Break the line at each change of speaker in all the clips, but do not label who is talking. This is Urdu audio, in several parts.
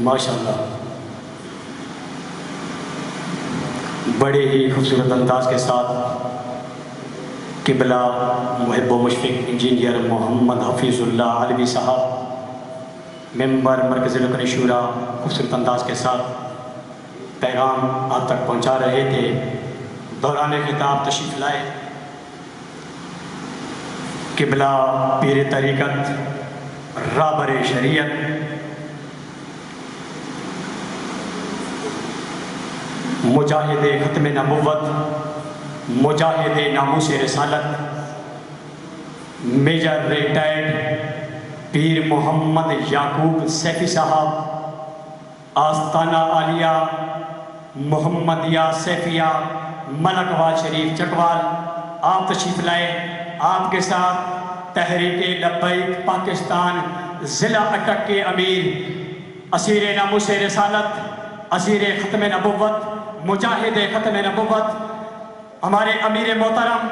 ماشاءاللہ، بڑے ہی خوبصورت انداز کے ساتھ قبلہ محب و مشفق انجینئر محمد حفیظ اللہ علوی صاحب ممبر مرکز رکن شورا خوبصورت انداز کے ساتھ پیغام آپ تک پہنچا رہے تھے۔ دوران خطاب تشریف لائے قبلہ پیر طریقت رابر شریعت مجاہد ختم نبوت، مجاہد ناموس رسالت، میجر ریٹائرڈ پیر محمد یعقوب سیفی صاحب، آستانہ عالیہ محمدیہ سیفیہ ملک وال شریف چکوال، آپ تشریف لائے۔ آپ کے ساتھ تحریک لبیک پاکستان ضلع اٹک کے امیر، اسیر ناموس رسالت، اسیر ختم نبوت، مجاہد ختم نبوت، ہمارے امیر محترم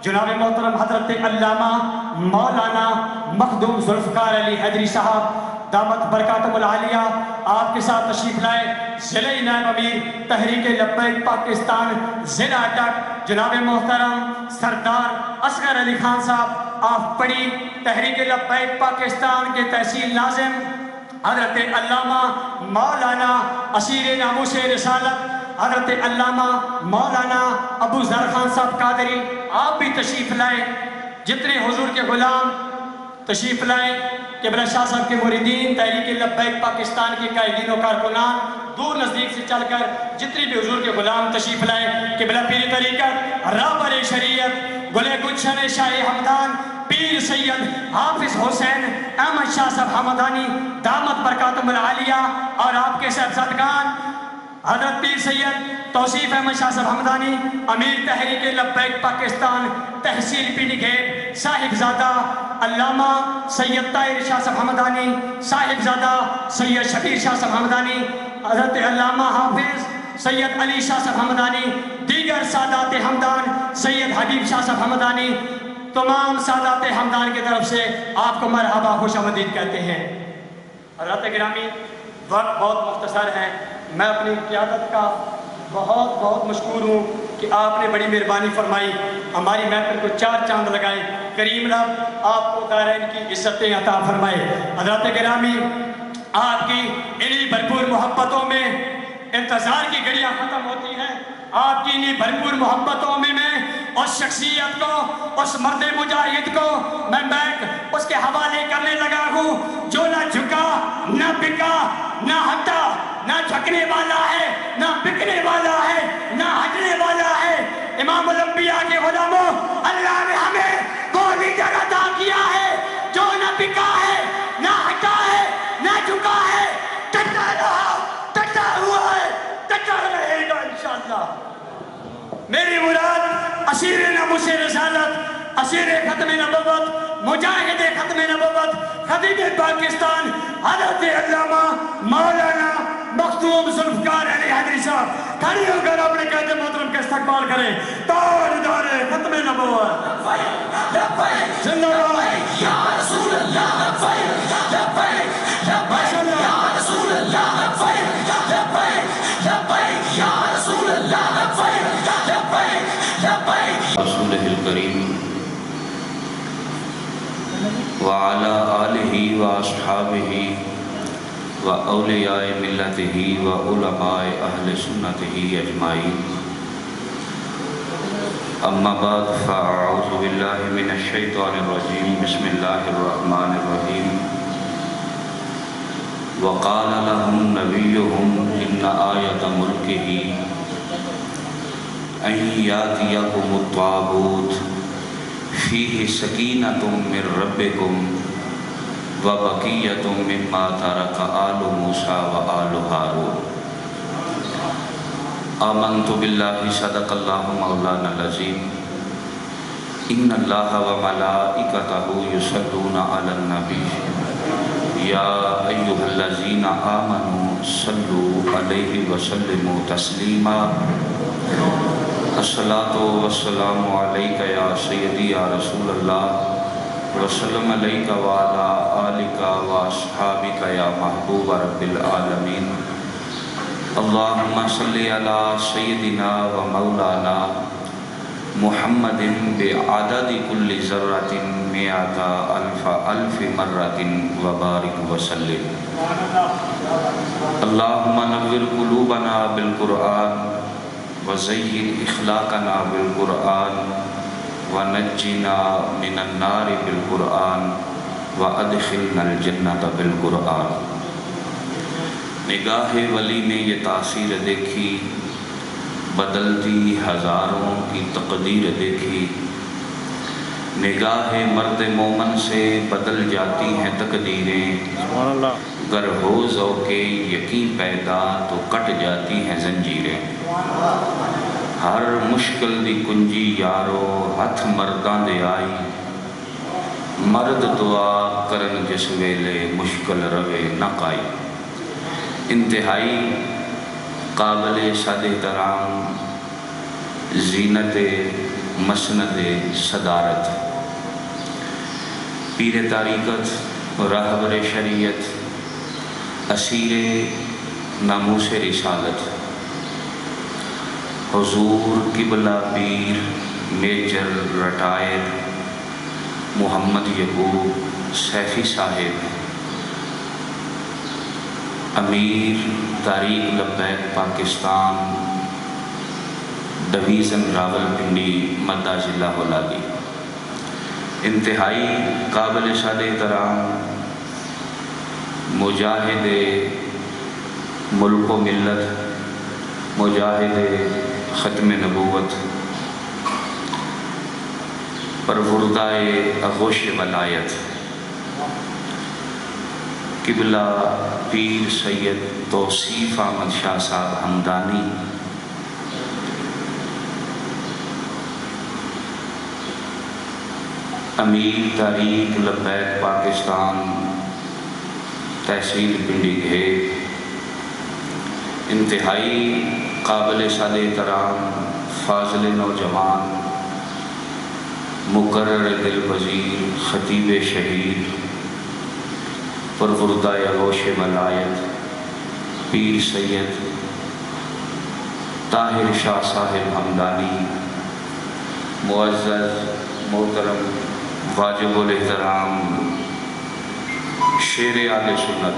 جناب محترم حضرت علامہ مولانا مخدوم ذوالفقار علی حیدری صاحب دامت برکاتہم العالیہ، آپ کے ساتھ تشریف لائے۔ ضلع نائب امیر تحریک لبیک پاکستان ضلع اٹک جناب محترم سردار اصغر علی خان صاحب، آپ پڑھی تحریک لبیک پاکستان کے تحصیل ناظم حضرت علامہ مولانا اسیر ناموس رسالت حضرت علامہ مولانا ابو ذر خان صاحب قادری، آپ بھی تشریف لائے۔ جتنے حضور کے غلام تشریف لائے، قبلہ شاہ صاحب کے مریدین، تحریک لبیک پاکستان کے قائدین و کارکنان، دور نزدیک سے چل کر جتنے بھی حضور کے غلام تشریف لائے، قبلہ پیر طریقت رابر شریعت گلے گلشن شاہ ہمدان پیر سید حافظ حسین احمد شاہ صاحب ہمدانی دامت برکاتہم العالیہ، اور آپ کے صاحبزادگان حضرت پیر سید توصیف احمد شاہ صاحب ہمدانی امیر تحریک لبیک پاکستان تحصیل پینی گیٹ، صاحبزادہ علامہ سید طاہر شاہ صاحب ہمدانی، صاحبزادہ سید شبیر شاہ صاحب ہمدانی، حضرت علامہ حافظ سید علی شاہ صاحب ہمدانی، دیگر سادات ہمدان سید حبیب شاہ صاحب ہمدانی، تمام سادات ہمدان کی طرف سے آپ کو مرحبا خوش آمدید کہتے ہیں۔ حضرات گرامی، وقت بہت مختصر ہے، میں اپنی قیادت کا بہت بہت مشکور ہوں کہ آپ نے بڑی مہربانی فرمائی، ہماری محفل کو چار چاند لگائے۔ کریم رب آپ کو دارین کی عزتیں عطا فرمائے۔ حضرات گرامی، آپ کی انہی بھرپور محبتوں میں انتظار کی گھڑیاں ختم ہوتی ہیں۔ آپ کی انہی بھرپور محبتوں میں اس شخصیت کو، اس مرد مجاہد کو میں بیک اس کے حوالے کرنے لگا ہوں جو نہ جھکا، نہ بکا، نہ ہٹا، نہ جھکنے والا ہے، نہ بکنے والا ہے، نہ ہٹنے والا ہے۔ امام الانبیاء کے غلاموں، اللہ نے ہمیں وہ لیڈر عطا کیا ہے جو نہ بکا ہے، نہ ہٹا ہے، نہ جھکا ہے، ڈٹا رہا، ڈٹا ہوا ہے، ڈٹا رہے گا انشاءاللہ۔ میری مراد اسیر ناموس رسالت، اسیر ختم نبوت، مجاہد ختم نبوت، خطیب پاکستان حضرت علامہ مولانا مخدوم ذوالفقار علی حیدری صاحب کھڑے ہو کر اپنے قائد محترم کا استقبال کریں۔ تاجدار ختم نبوت زندہ باد یا رسول اللہ، لبیک لبیک لبیک یا رسول اللہ، لبیک لبیک لبیک یا رسول اللہ، لبیک لبیک لبیک
رسولہ الکریم وعلی آلہ واصحابہ وأولیاء ملتہ وعلماء اہل سنتہ اجمعین، اما بعد فاعوذ باللہ من الشیطان الرجیم، بسم اللہ الرحمن الرحیم۔ وقال لهم نبیہم ان آیت ملکہ ان یاتیکم الطابوت فیہ سکینۃ من ربکم وبقیۃ مما ترک آل موسیٰ وآل ہارون۔ آمنت باللہ صدق اللہ مولانا العظیم۔ ان اللہ وملائکتہ یصلون علی النبی یا ایہا الذین آمنوا صلوا علیہ وسلموا تسلیما۔ الصلاۃ والسلام علیک یا سیدی یا رسول اللہ وسلم علیک وعلی آلک واصحابک یا محبوب رب العالمین اللہم صلی علی سیدنا و مولانا محمد بعدد کل ذرۃ مئۃ الف مرۃ وبارک وسلم اللہم نور قلوبنا بالقرآن وزین اخلاقنا بالقرآن ونجنا من النار بالقرآن وادخلنا الجنۃ بالقرآن۔ نگاہ ولی نے یہ تاثیر دیکھی، بدلتی ہزاروں کی تقدیر دیکھی۔ نگاہ مرد مومن سے بدل جاتی ہیں تقدیریں، گر ہو ذوق یقین پیدا تو کٹ جاتی ہیں زنجیریں۔ ہر مشکل دی کنجی یارو ہتھ مرداں دے آئی، مرد دعا کرن جس ویلے مشکل روے نہ کائی۔ انتہائی قابل صد احترام زینت مسند صدارت، پیر طریقت راہبر شریعت، اسیر ناموس رسالت، حضور قبلہ پیر میجر ریٹائر محمد یعقوب سیفی صاحب، امیر تاریخ لبیک پاکستان ڈویژن راولپنڈی مدہ ضلع ہولالی، انتہائی قابل صد احترام مجاہد ملک و ملت، مجاہد ختم نبوت، پروردۂ آغوش ولایت، قبلہ پیر سید توصیف احمد شاہ صاحب ہمدانی، امیر تاریخ لبیک پاکستان تحصیل پنڈی گھیر، انتہائی قابل صد احترام فاضل نوجوان، مقرر دل پذیر خطیب شہید، پروردۂ آغوش ولایت پیر سید طاہر شاہ صاحب ہمدانی، معزز محترم واجب الاحترام شیر اہل سنت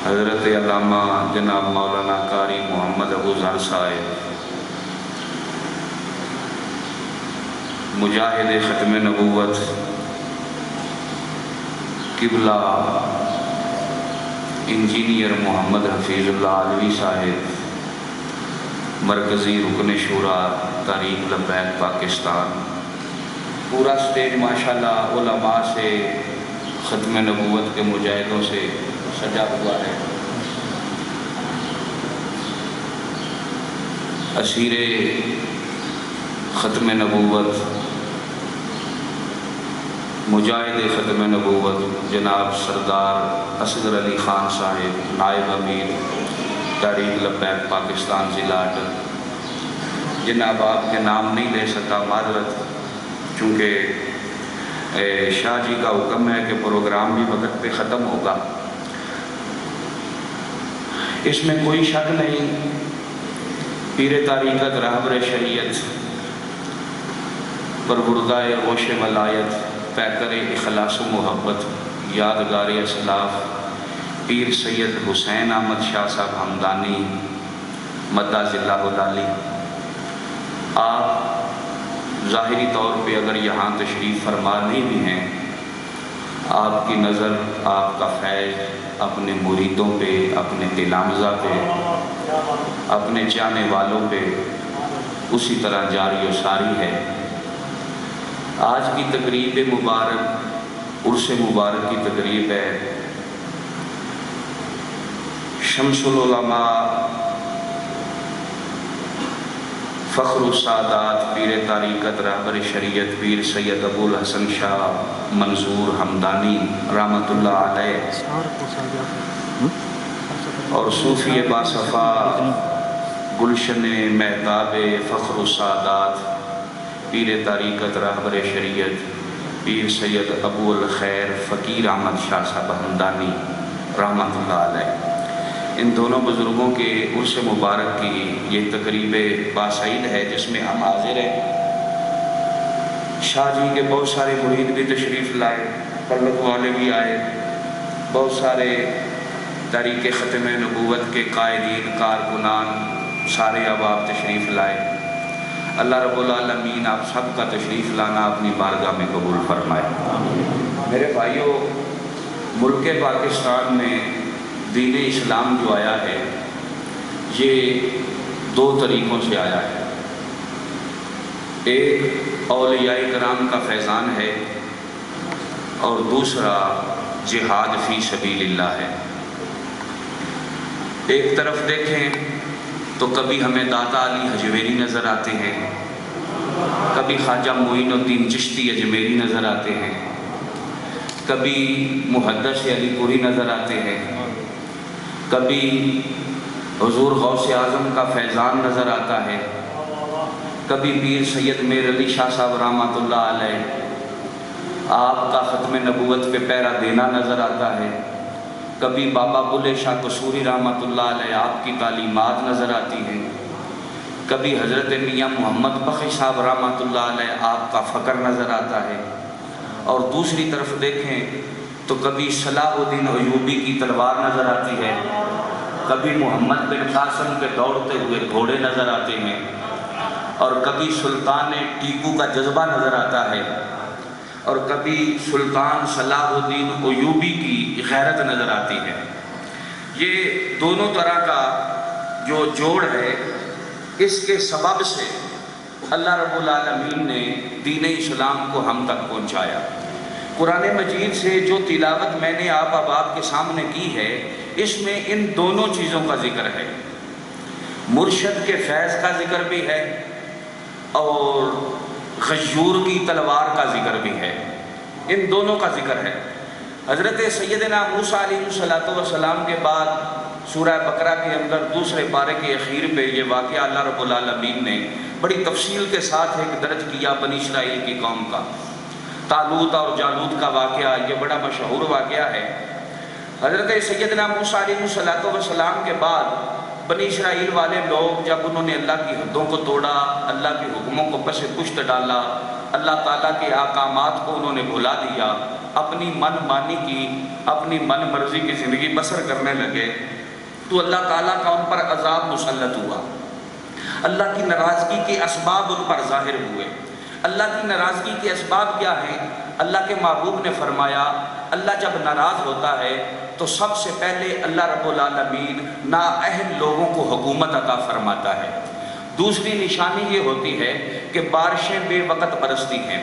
حضرت علامہ جناب مولانا قاری محمد ابو ذر صاحب، مجاہد ختم نبوت، قبلہ انجینئر محمد حفیظ اللہ علوی صاحب، مرکزی رکن شورا تاریخ لبیک پاکستان، پورا سٹیج ماشاءاللہ علماء سے ختم نبوت کے مجاہدوں سے سجا ہوا ہے۔ اسیر ختم نبوت، مجاہد ختم نبوت جناب سردار اصغر علی خان صاحب، نائب امیر تاریخ لبیک پاکستان ضلع اٹک۔ جناب آپ کے نام نہیں لے سکتا، معذرت، چونکہ شاہ جی کا حکم ہے کہ پروگرام بھی وقت پہ ختم ہوگا۔ اس میں کوئی شک نہیں، پیر طریقت راہبر شریعت، پروردۂ آغوش ولایت، پیکر اخلاص و محبت، یادگار اسلاف پیر سید حسین احمد شاہ صاحب ہمدانی مدہ ضلع ہولالی، آپ ظاہری طور پہ اگر یہاں تشریف فرما نہیں بھی ہیں، آپ کی نظر، آپ کا فیض اپنے مریدوں پہ، اپنے تلامذہ پہ، اپنے چاہنے والوں پہ اسی طرح جاری و ساری ہے۔ آج کی تقریب مبارک عرس مبارک کی تقریب ہے۔ شمس العلماء فخر السادات پیر طریقت راہبر شریعت پیر سید ابو الحسن شاہ منظور ہمدانی رحمۃ اللہ علیہ اور صوفی باصفا گلشن مہتاب فخر السادات پیر طریقت راہبر شریعت پیر سید ابو الخیر فقیر احمد شاہ صاحب ہمدانی رحمۃ اللہ علیہ، ان دونوں بزرگوں کے عرس مبارک کی یہ تقریب باسعید ہے جس میں ہم حاضر ہیں۔ شاہ جی کے بہت سارے مرید بھی تشریف لائے، پلک والے بھی آئے، بہت سارے تحریک ختم نبوت کے قائدین کارکنان سارے احباب تشریف لائے۔ اللہ رب العالمین آپ سب کا تشریف لانا اپنی بارگاہ میں قبول فرمائے۔ میرے بھائیوں، ملک پاکستان میں دین اسلام جو آیا ہے یہ دو طریقوں سے آیا ہے۔ ایک اولیاء کرام کا فیضان ہے اور دوسرا جہاد فی سبیل اللہ ہے۔ ایک طرف دیکھیں تو کبھی ہمیں داتا علی حجویری نظر آتے ہیں، کبھی خواجہ معین الدین چشتی اجمیری نظر آتے ہیں، کبھی محدث علی پوری نظر آتے ہیں، کبھی حضور غوث اعظم کا فیضان نظر آتا ہے، کبھی پیر سید میر علی شاہ صاحب رحمۃ اللہ علیہ آپ کا ختم نبوت پہ پیرا دینا نظر آتا ہے، کبھی بابا بلے شاہ قصوری رحمۃ اللہ علیہ آپ کی تعلیمات نظر آتی ہیں، کبھی حضرت میاں محمد بخش صاحب رحمۃ اللہ علیہ آپ کا فقر نظر آتا ہے، اور دوسری طرف دیکھیں تو کبھی صلاح الدین ایوبی کی تلوار نظر آتی ہے، کبھی محمد بن قاسم کے دوڑتے ہوئے گھوڑے نظر آتے ہیں، اور کبھی سلطان ٹیپو کا جذبہ نظر آتا ہے، اور کبھی سلطان صلاح الدین ایوبی کی غیرت نظر آتی ہے۔ یہ دونوں طرح کا جو جوڑ ہے، اس کے سبب سے اللہ رب العالمین نے دین اسلام کو ہم تک پہنچایا۔ قرآن مجید سے جو تلاوت میں نے آپ احباب کے سامنے کی ہے، اس میں ان دونوں چیزوں کا ذکر ہے، مرشد کے فیض کا ذکر بھی ہے اور غیور کی تلوار کا ذکر بھی ہے، ان دونوں کا ذکر ہے۔ حضرت سیدنا موسیٰ علیہ السلام کے بعد سورہ بقرہ کے اندر دوسرے پارے کے اخیر پہ یہ واقعہ اللہ رب العالمین نے بڑی تفصیل کے ساتھ ایک درج کیا بنی اسرائیل کی قوم کا۔ طالوت اور جالوت کا واقعہ یہ بڑا مشہور واقعہ ہے۔ حضرت سیدنا موسیٰ علیہ السلام کے بعد بنی اسرائیل والے لوگ جب انہوں نے اللہ کی حدوں کو توڑا، اللہ کے حکموں کو پس پشت ڈالا، اللہ تعالیٰ کے احکامات کو انہوں نے بھلا دیا، اپنی من مانی کی، اپنی من مرضی کی زندگی بسر کرنے لگے، تو اللہ تعالیٰ کا ان پر عذاب مسلط ہوا۔ اللہ کی ناراضگی کے اسباب ان پر ظاہر ہوئے۔ اللہ کی ناراضگی کے اسباب کیا ہیں؟ اللہ کے محبوب نے فرمایا اللہ جب ناراض ہوتا ہے تو سب سے پہلے اللہ رب العالمین نااہل لوگوں کو حکومت عطا فرماتا ہے۔ دوسری نشانی یہ ہوتی ہے کہ بارشیں بے وقت برستی ہیں۔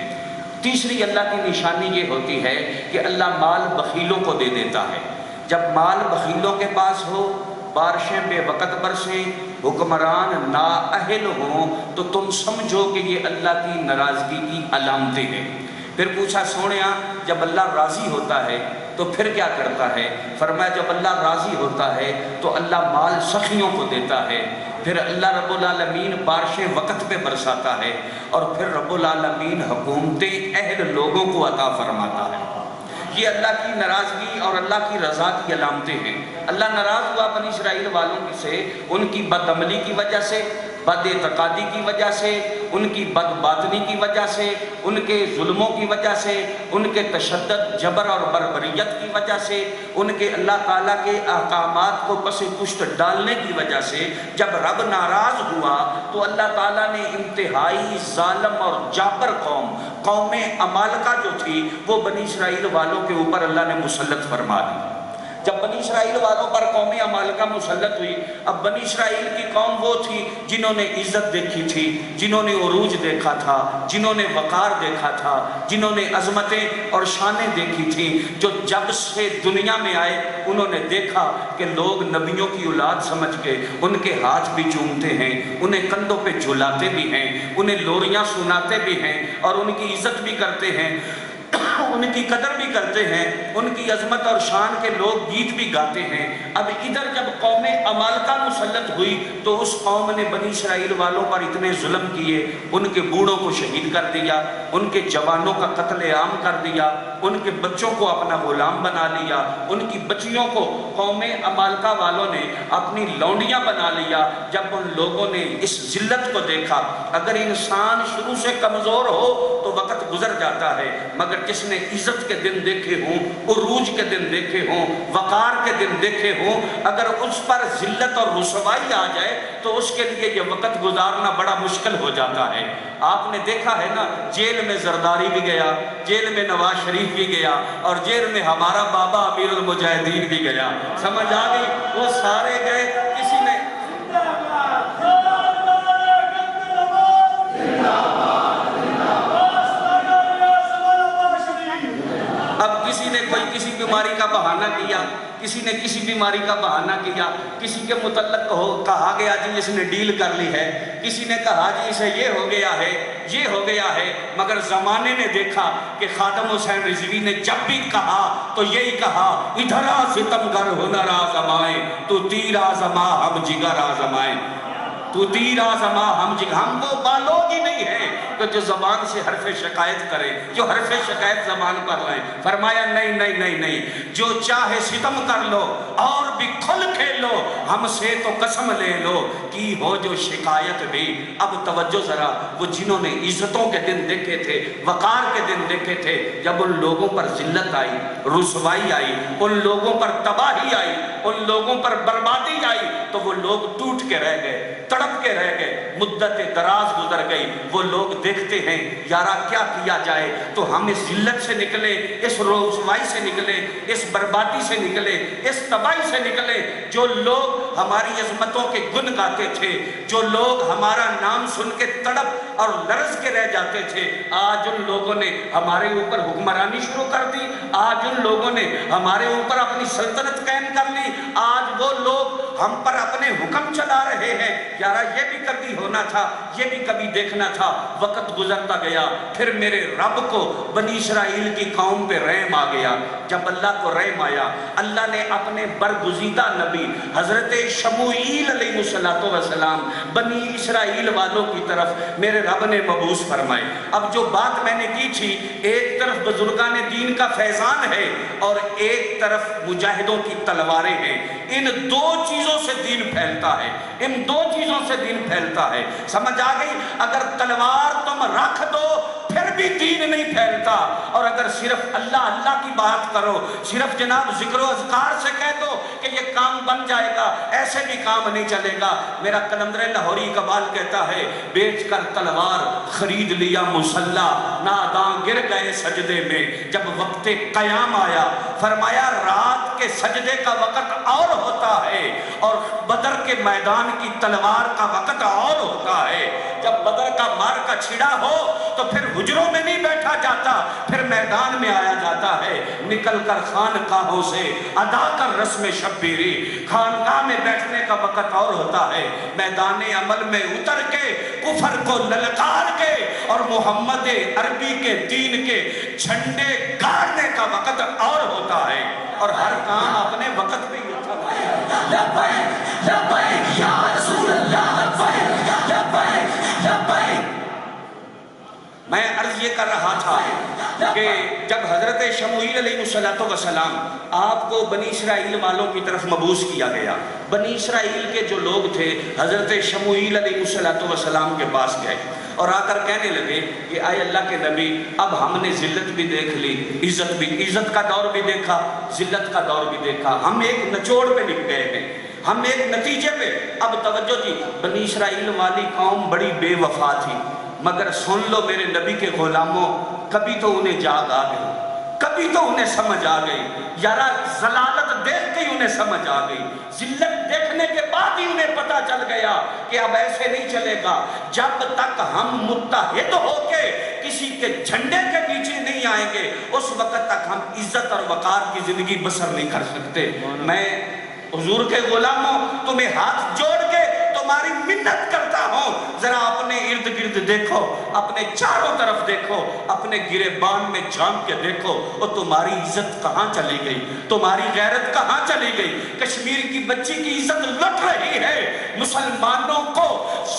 تیسری اللہ کی نشانی یہ ہوتی ہے کہ اللہ مال بخیلوں کو دے دیتا ہے۔ جب مال بخیلوں کے پاس ہو، بارشیں بے وقت برسیں، حکمران نااہل ہوں، تو تم سمجھو کہ یہ اللہ کی ناراضگی کی علامتیں ہیں۔ پھر پوچھا سونیا جب اللہ راضی ہوتا ہے تو پھر کیا کرتا ہے؟ فرمایا جب اللہ راضی ہوتا ہے تو اللہ مال سخیوں کو دیتا ہے، پھر اللہ رب العالمین بارشیں وقت پہ برساتا ہے، اور پھر رب العالمین حکومتیں اہل لوگوں کو عطا فرماتا ہے۔ یہ اللہ کی ناراضگی اور اللہ کی رضا کی علامتیں ہیں۔ اللہ ناراض ہوا بنی اسرائیل والوں سے ان کی بد عملی کی وجہ سے، بد اعتقادی کی وجہ سے، ان کی بد باطنی کی وجہ سے، ان کے ظلموں کی وجہ سے، ان کے تشدد جبر اور بربریت کی وجہ سے، ان کے اللہ تعالیٰ کے احکامات کو پس پشت ڈالنے کی وجہ سے جب رب ناراض ہوا تو اللہ تعالیٰ نے انتہائی ظالم اور جابر قوم عمالقہ جو تھی وہ بنی اسرائیل والوں کے اوپر اللہ نے مسلط فرما دی۔ جب بنی اسرائیل والوں پر قوم عمالقہ مسلط ہوئی، اب بنی اسرائیل کی قوم وہ تھی جنہوں نے عزت دیکھی تھی، جنہوں نے عروج دیکھا تھا، جنہوں نے وقار دیکھا تھا، جنہوں نے عظمتیں اور شانیں دیکھی تھیں، جو جب سے دنیا میں آئے انہوں نے دیکھا کہ لوگ نبیوں کی اولاد سمجھ کے ان کے ہاتھ بھی چومتے ہیں، انہیں کندھوں پہ جھلاتے بھی ہیں، انہیں لوریاں سناتے بھی ہیں اور ان کی عزت بھی کرتے ہیں۔ ان کی قدر بھی کرتے ہیں، ان کی عظمت اور شان کے لوگ گیت بھی گاتے ہیں۔ اب ادھر جب قوم عمالقہ مسلط ہوئی تو اس قوم نے بنی اسرائیل والوں پر اتنے ظلم کیے، ان کے بوڑھوں کو شہید کر دیا، ان کے جوانوں کا قتل عام کر دیا، ان کے بچوں کو اپنا غلام بنا لیا، ان کی بچیوں کو قوم عمالقہ والوں نے اپنی لونڈیاں بنا لیا۔ جب ان لوگوں نے اس ذلت کو دیکھا، اگر انسان شروع سے کمزور ہو تو وقت گزر جاتا ہے، مگر جس نے عزت کے دن دیکھے ہوں، عروج کے دن دیکھے ہوں، وقار کے دن دیکھے ہوں، اگر اس پر ذلت اور رسوائی آ جائے تو اس کے لیے یہ وقت گزارنا بڑا مشکل ہو جاتا ہے۔ آپ نے دیکھا ہے نا، جیل میں زرداری بھی گیا، جیل میں نواز شریف بھی گیا، اور جیل میں ہمارا بابا امیر المجاہدین بھی گیا۔ سمجھ آ گئی؟ وہ سارے گئے، کسی نے اب کسی نے کوئی کسی بیماری کا بہانہ کیا، کسی نے کسی بیماری کا بہانہ کیا، کسی کے متعلق کہا گیا جی اس نے ڈیل کر لی ہے، کسی نے کہا جی اسے یہ ہو گیا ہے، یہ ہو گیا ہے، مگر زمانے نے دیکھا کہ خادم حسین رضوی نے جب بھی کہا تو یہی کہا، ادھر آ ستمگر ہنر آزمائے، تو تیر آزما ہم جگر آزمائے، تو تیر آزما ہم جگر۔ ہم وہ بالوگ ہی نہیں ہیں کہ جو زبان سے حرف شکایت کرے، جو حرف شکایت زبان پر لائیں۔ فرمایا نہیں نہیں نہیں نہیں، جو چاہے ستم کر لو اور بھی کھل کھیل لو، ہم سے تو قسم لے لو کی ہو جو شکایت بھی۔ اب توجہ ذرا، وہ جنہوں نے عزتوں کے دن دیکھے تھے، وقار کے دن دیکھے تھے، جب ان لوگوں پر ذلت آئی، رسوائی آئی، ان لوگوں پر تباہی آئی، ان لوگوں پر بربادی آئی، تو وہ لوگ ٹوٹ کے رہ گئے، تڑپ کے رہ گئے، مدت دراز گزر گئی۔ وہ لوگ دیکھتے ہیں یارا کیا کیا جائے، تو ہم اس ذلت سے نکلے، اس رسوائی سے نکلے، اس بربادی سے نکلے، اس تباہی سے نکلے۔ جو لوگ ہماری عظمتوں کے گن گاتے تھے، جو لوگ ہمارا نام سن کے تڑپ اور لرز کے رہ جاتے تھے، آج ان لوگوں نے ہمارے اوپر حکمرانی شروع کر دی، آج ان لوگوں نے ہمارے اوپر اپنی سلطنت قائم کر لی، آج وہ لوگ ہم پر اپنے حکم چلا رہے ہیں۔ یارا یہ بھی کبھی ہونا تھا، یہ بھی کبھی دیکھنا تھا۔ وقت گزرتا گیا، پھر میرے رب کو بنی اسرائیل کی قوم پہ رحم آ گیا۔ جب اللہ کو رحم آیا، اللہ نے اپنے برگزیدہ نبی حضرت شموئیل علیہ السلام بنی اسرائیل والوں کی طرف میرے رب نے مبعوث فرمائے۔ اب جو بات میں نے کی تھی، ایک طرف بزرگان دین کا فیضان ہے اور ایک طرف مجاہدوں کی تلواریں ہیں۔ ان دو چیزوں سے دین پھیلتا ہے، ان دو چیزوں سے دین پھیلتا ہے۔ سمجھ آ گئی؟ اگر تلوار تم رکھ دو پھر بھی دین نہیں پھیلتا، اور اگر صرف اللہ اللہ کی بات کرو، صرف جناب ذکر و اذکار سے کہہ دو کہ یہ کام بن جائے گا، ایسے بھی کام نہیں چلے گا۔ میرا قلندر لاہوری اقبال کہتا ہے، بیچ کر تلوار خرید لیا مسلح، ناداں گر گئے سجدے میں جب وقت قیام آیا۔ فرمایا رات کے سجدے کا وقت اور ہوتا ہے اور بدر کے میدان کی تلوار کا وقت اور ہوتا ہے۔ جب بدر کا مارکا چھڑا ہو تو پھر حجروں میں نہیں بیٹھا جاتا، پھر میدان میں آیا جاتا ہے۔ نکل کر خانقاہوں سے ادا کر رسم شبیری، خانقاہ میں بیٹھنے کا وقت اور ہوتا ہے، میدان عمل میں اتر کے کفر کو للکار کے اور محمد عربی کے دین کے جھنڈے گاڑنے کا وقت اور ہوتا ہے، اور ہر کام اپنے وقت پہ ہوتا ہے۔ لبیک لبیک یا رسول اللہ، لبیک لبیک لبیک۔ میں عرض یہ کر رہا تھا کہ جب حضرت شموئیل علیہ السلام آپ کو بنی اسرائیل والوں کی طرف مبعوث کیا گیا، بنی اسرائیل کے جو لوگ تھے حضرت شموئیل علیہ السلام کے پاس گئے اور آ کر کہنے لگے کہ آئے اللہ کے نبی، اب ہم نے ذلت بھی دیکھ لی، عزت کا دور بھی دیکھا، ذلت کا دور بھی دیکھا، ہم ایک نچوڑ پہ لکھ گئے ہیں، ہم ایک نتیجے پہ۔ اب توجہ جی، بنی اسرائیل والی قوم بڑی بے وفا تھی، مگر سن لو میرے نبی کے غلاموں، کبھی تو انہیں جاگ آ گئی، کبھی تو انہیں سمجھ آ گئی، یارا ضلالت دیکھ کے انہیں سمجھ آ گئی، ذلت دیکھنے کے بعد ہی انہیں پتا چل گیا کہ اب ایسے نہیں چلے گا، جب تک ہم متحد ہو کے کسی کے جھنڈے کے نیچے نہیں آئیں گے اس وقت تک ہم عزت اور وقار کی زندگی بسر نہیں کر سکتے۔ میں حضور کے غلاموں تمہیں ہاتھ جوڑ کے تمہاری منت کرتا ہوں ذرا اپنے ارد گرد دیکھو، اپنے چاروں طرف دیکھو، اپنے گریبان میں جھانک کے دیکھو، اور تمہاری عزت کہاں چلی گئی، تمہاری غیرت کہاں چلی گئی؟ کشمیر کی بچی کی عزت لٹ رہی ہے، مسلمانوں کو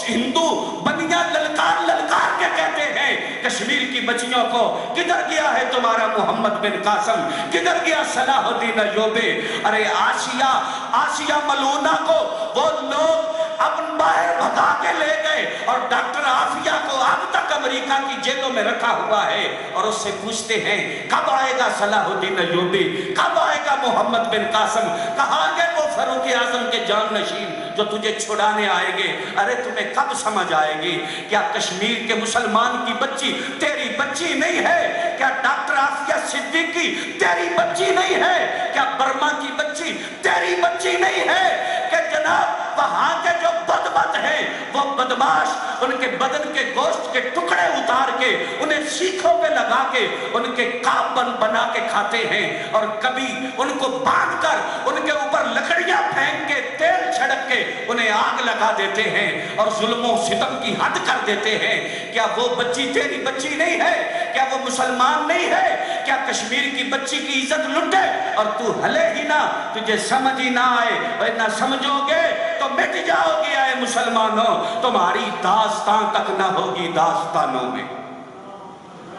ہندو بنیاں للکار للکار کے کہتے ہیں، کشمیر کی بچیوں کو کدھر گیا ہے تمہارا محمد بن قاسم، کدھر گیا صلاح الدین ایوبی؟ ارے آسیہ ملونہ کو وہ لوگ اپن باہر بھگا کے لے گئے، اور ڈاکٹر عافیہ کو اب تک امریکہ کی جیلوں میں رکھا ہوا ہے، اور اس سے پوچھتے ہیں کب آئے گا صلاح الدین ایوبی، کب آئے گا محمد بن قاسم، کہاں گئے وہ فاروق اعظم کے جانشین جو تجھے چھڑانے آئے گے؟ ارے تمہیں کب سمجھ آئے گی؟ کیا کشمیر کے مسلمان کی بچی تیری بچی نہیں ہے؟ کیا ڈاکٹر عافیہ صدیقی تیری بچی نہیں ہے؟ کیا برما کی بچی تیری بچی نہیں ہے؟ کہ جناب وہاں کے جو بدبخت ہیں وہ بدماش ان کے بدن کے گوشت کے ٹکڑے اتار کے انہیں سیخوں پہ لگا کے ان کے کاپ بنا کے کھاتے ہیں، اور کبھی ان کو باندھ کر ان کے اوپر لکڑیاں پھینک کے تیل چھڑک کے انہیں آگ لگا دیتے ہیں اور ظلم و ستم کی حد کر دیتے ہیں۔ کیا وہ بچی تیری بچی نہیں ہے؟ کیا وہ مسلمان نہیں ہے؟ کیا کشمیر کی بچی کی عزت لٹے اور تو ہلے ہی نہ، تجھے سمجھ ہی نہ آئے؟ اور نہ سمجھو گے تو مٹ جاؤ گے اے مسلمانوں، تمہاری داستان تک نہ ہوگی داستانوں میں۔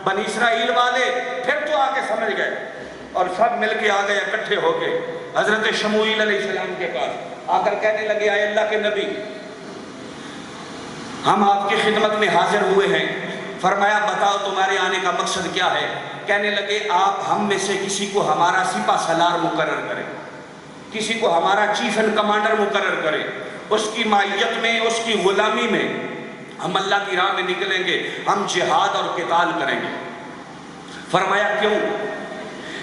بنی اسرائیل والے پھر تو آگے سمجھ گئے اور سب مل کے آ گئے، اکٹھے ہو کے حضرت شموئیل علیہ السلام کے پاس آ کر کہنے لگے اے اللہ کے نبی، ہم آپ کی خدمت میں حاضر ہوئے ہیں۔ فرمایا بتاؤ تمہارے آنے کا مقصد کیا ہے؟ کہنے لگے آپ ہم میں سے کسی کو ہمارا سپہ سالار مقرر کریں، کسی کو ہمارا چیف اینڈ کمانڈر مقرر کریں، اس کی مائیت میں، اس کی غلامی میں ہم اللہ کی راہ میں نکلیں گے، ہم جہاد اور قتال کریں گے۔ فرمایا کیوں؟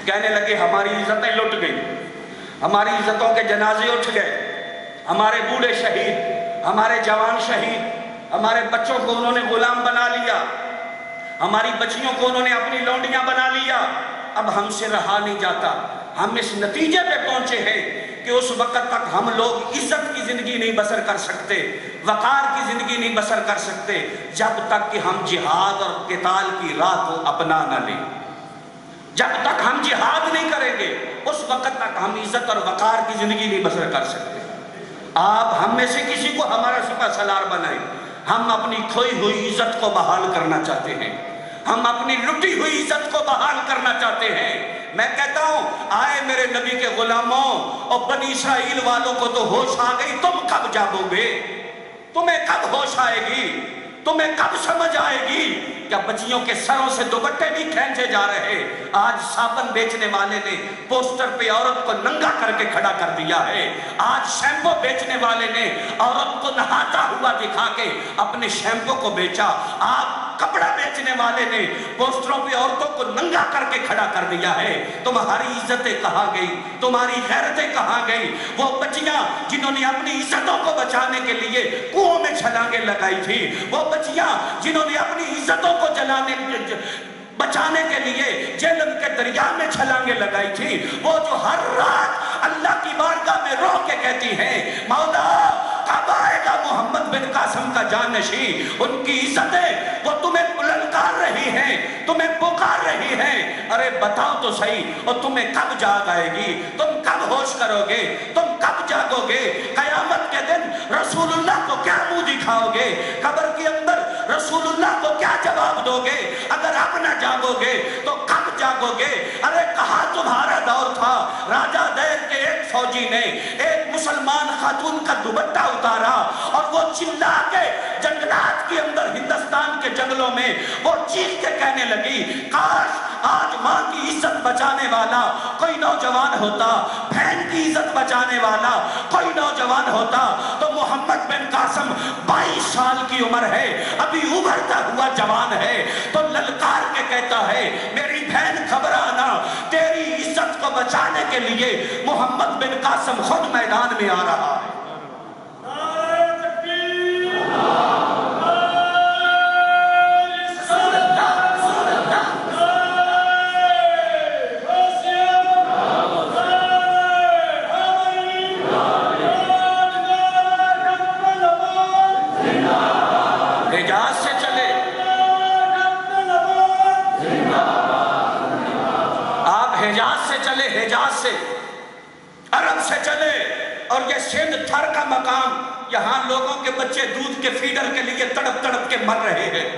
کہنے لگے ہماری عزتیں لٹ گئیں، ہماری عزتوں کے جنازے اٹھ گئے، ہمارے بوڑھے شہید، ہمارے جوان شہید، ہمارے بچوں کو انہوں نے غلام بنا لیا، ہماری بچیوں کو انہوں نے اپنی لونڈیاں بنا لیا، اب ہم سے رہا نہیں جاتا۔ ہم اس نتیجے پہ پہنچے ہیں کہ اس وقت تک ہم لوگ عزت کی زندگی نہیں بسر کر سکتے، وقار کی زندگی نہیں بسر کر سکتے، جب تک کہ ہم جہاد اور قتال کی راہ کو اپنا نہ لیں۔ جب تک ہم جہاد نہیں کریں گے اس وقت تک ہم عزت اور وقار کی زندگی نہیں بسر کر سکتے۔ آپ ہم میں سے کسی کو ہمارا سپہ سالار بنائیں، ہم اپنی کھوئی ہوئی عزت کو بحال کرنا چاہتے ہیں، ہم اپنی لٹی ہوئی عزت کو بحال کرنا چاہتے ہیں۔ میں کہتا ہوں آئے میرے نبی کے غلاموں اور بنی اسرائیل والوں کو تو ہوش آ گئی، تم کب جاگو گے؟ تمہیں کب ہوش آئے گی؟ تمہیں کب سمجھ آئے گی؟ کیا بچیوں کے سروں سے دوپٹے بھی کھینچے جا رہے؟ آج صابن بیچنے والے نے پوسٹر پہ عورت کو ننگا کر کے کھڑا کر دیا ہے، آج شیمپو بیچنے والے نے عورت کو نہاتا ہوا دکھا کے اپنے شیمپو کو بیچا، آپ کپڑا بیچنے والے نے پوسٹروں پہ عورتوں کو ننگا کر کے کھڑا کر دیا ہے۔ تمہاری عزتیں کہاں گئی؟ تمہاری غیرتیں کہاں گئی؟ وہ بچیاں جنہوں نے اپنی عزتوں کو بچانے کے لیے کنووں میں چھلانگیں لگائی تھی، وہ بچیاں جنہوں نے اپنی عزتوں کو بچانے کے لیے جہلم کے دریا میں چھلانگیں لگائی تھی، وہ جو ہر رات اللہ کی بارگاہ میں رو کے کہتی ہیں مولا کب آئے گا محمد بن قاسم کا جانشین، ان کی عزتیں وہ تمہیں للکار رہی ہیں، تمہیں پکار رہی ہیں۔ ارے بتاؤ تو صحیح، اور تمہیں کب جاگ آئے گی؟ تم کب ہوش کرو گے؟ تم کب جاگو گے؟ قیامت کے دن رسول اللہ کو کیا منہ دکھاؤ گے؟ قبر کے اندر رسول اللہ کو کیا جواب دو گے؟ اگر اب نہ جاگو گے تو کب جاگو گے؟ ارے کہاں تمہارا دور تھا؟ راجہ دیر کے ایک فوجی نے ایک مسلمان خاتون کا دوپٹہ اتارا اور وہ چلا کے جنگلات کے اندر، ہندوستان کے جنگلوں میں وہ چیخ کے کہنے لگی کاش آج ماں کی عزت بچانے والا کوئی نوجوان ہوتا، بہن کی عزت بچانے والا کوئی نوجوان ہوتا تو محمد بن قاسم 22 سال کی عمر ہے، ابھی ابھرتا ہوا جوان ہے، تو للکار کے کہتا ہے میری بہن گھبرانا، تیری عزت کو بچانے کے لیے محمد بن قاسم خود میدان میں آ رہا ہے۔ حجاز سے چلے، حجاز سے، عرب سے چلے، اور یہ سندھ تھر کا مقام، یہاں لوگوں کے بچے دودھ کے فیڈر کے لیے تڑپ تڑپ کے مر رہے ہیں،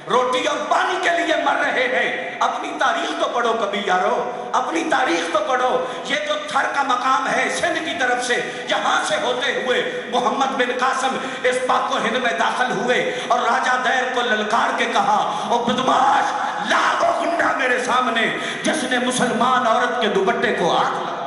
روٹی اور پانی کے لیے مر رہے ہیں۔ اپنی تاریخ تو پڑھو کبھی یارو، اپنی تاریخ تو پڑھو۔ یہ جو تھر کا مقام ہے سندھ کی طرف سے، یہاں سے ہوتے ہوئے محمد بن قاسم اس پاک و ہند میں داخل ہوئے اور راجہ دیر کو للکار کے کہا، او بدماش، لاکھوں گنڈا میرے سامنے، جس نے مسلمان عورت کے دوپٹے کو ہاتھ لگا،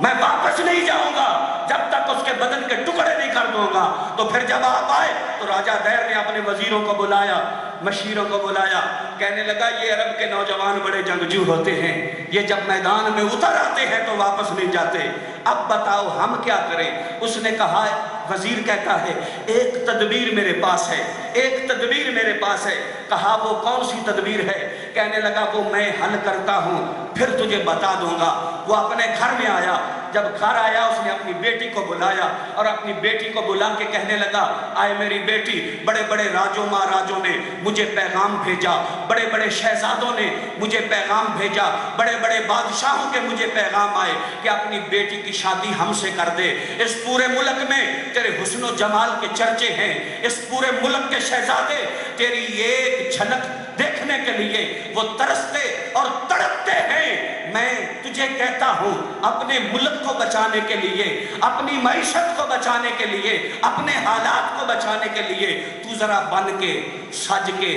میں واپس نہیں جاؤں گا جب تک اس کے بدن کے ٹکڑے نہیں کر دوں گا۔ تو پھر جب آپ آئے تو راجہ دیر نے اپنے وزیروں کو بلایا، مشیروں کو بلایا، کہنے لگا یہ عرب کے نوجوان بڑے جنگجو ہوتے ہیں، یہ جب میدان میں اتر آتے ہیں تو واپس نہیں جاتے، اب بتاؤ ہم کیا کریں؟ اس نے کہا، وزیر کہتا ہے ایک تدبیر میرے پاس ہے، ایک تدبیر میرے پاس ہے۔ کہا وہ کون سی تدبیر ہے؟ کہنے لگا وہ میں حل کرتا ہوں پھر تجھے بتا دوں گا۔ وہ اپنے گھر میں آیا، جب گھر آیا اس نے اپنی بیٹی کو بلایا اور اپنی بیٹی کو بلا کے کہنے لگا، آئے میری بیٹی، بڑے بڑے راجوں مہاراجوں نے مجھے پیغام بھیجا، بڑے بڑے شہزادوں نے مجھے پیغام بھیجا، بڑے بڑے بادشاہوں کے مجھے پیغام آئے کہ اپنی بیٹی کی شادی ہم سے کر دے۔ اس پورے ملک میں تیرے حسن و جمال کے چرچے ہیں، اس پورے ملک کے شہزادے تیری ایک جھلک دیکھنے کے لیے وہ ترستے اور تڑپتے ہیں۔ میں تجھے کہتا ہوں اپنے ملک کو بچانے کے لیے، اپنی معیشت کو بچانے کے لیے، اپنے حالات کو بچانے کے لیے تو ذرا بن کے، سج کے،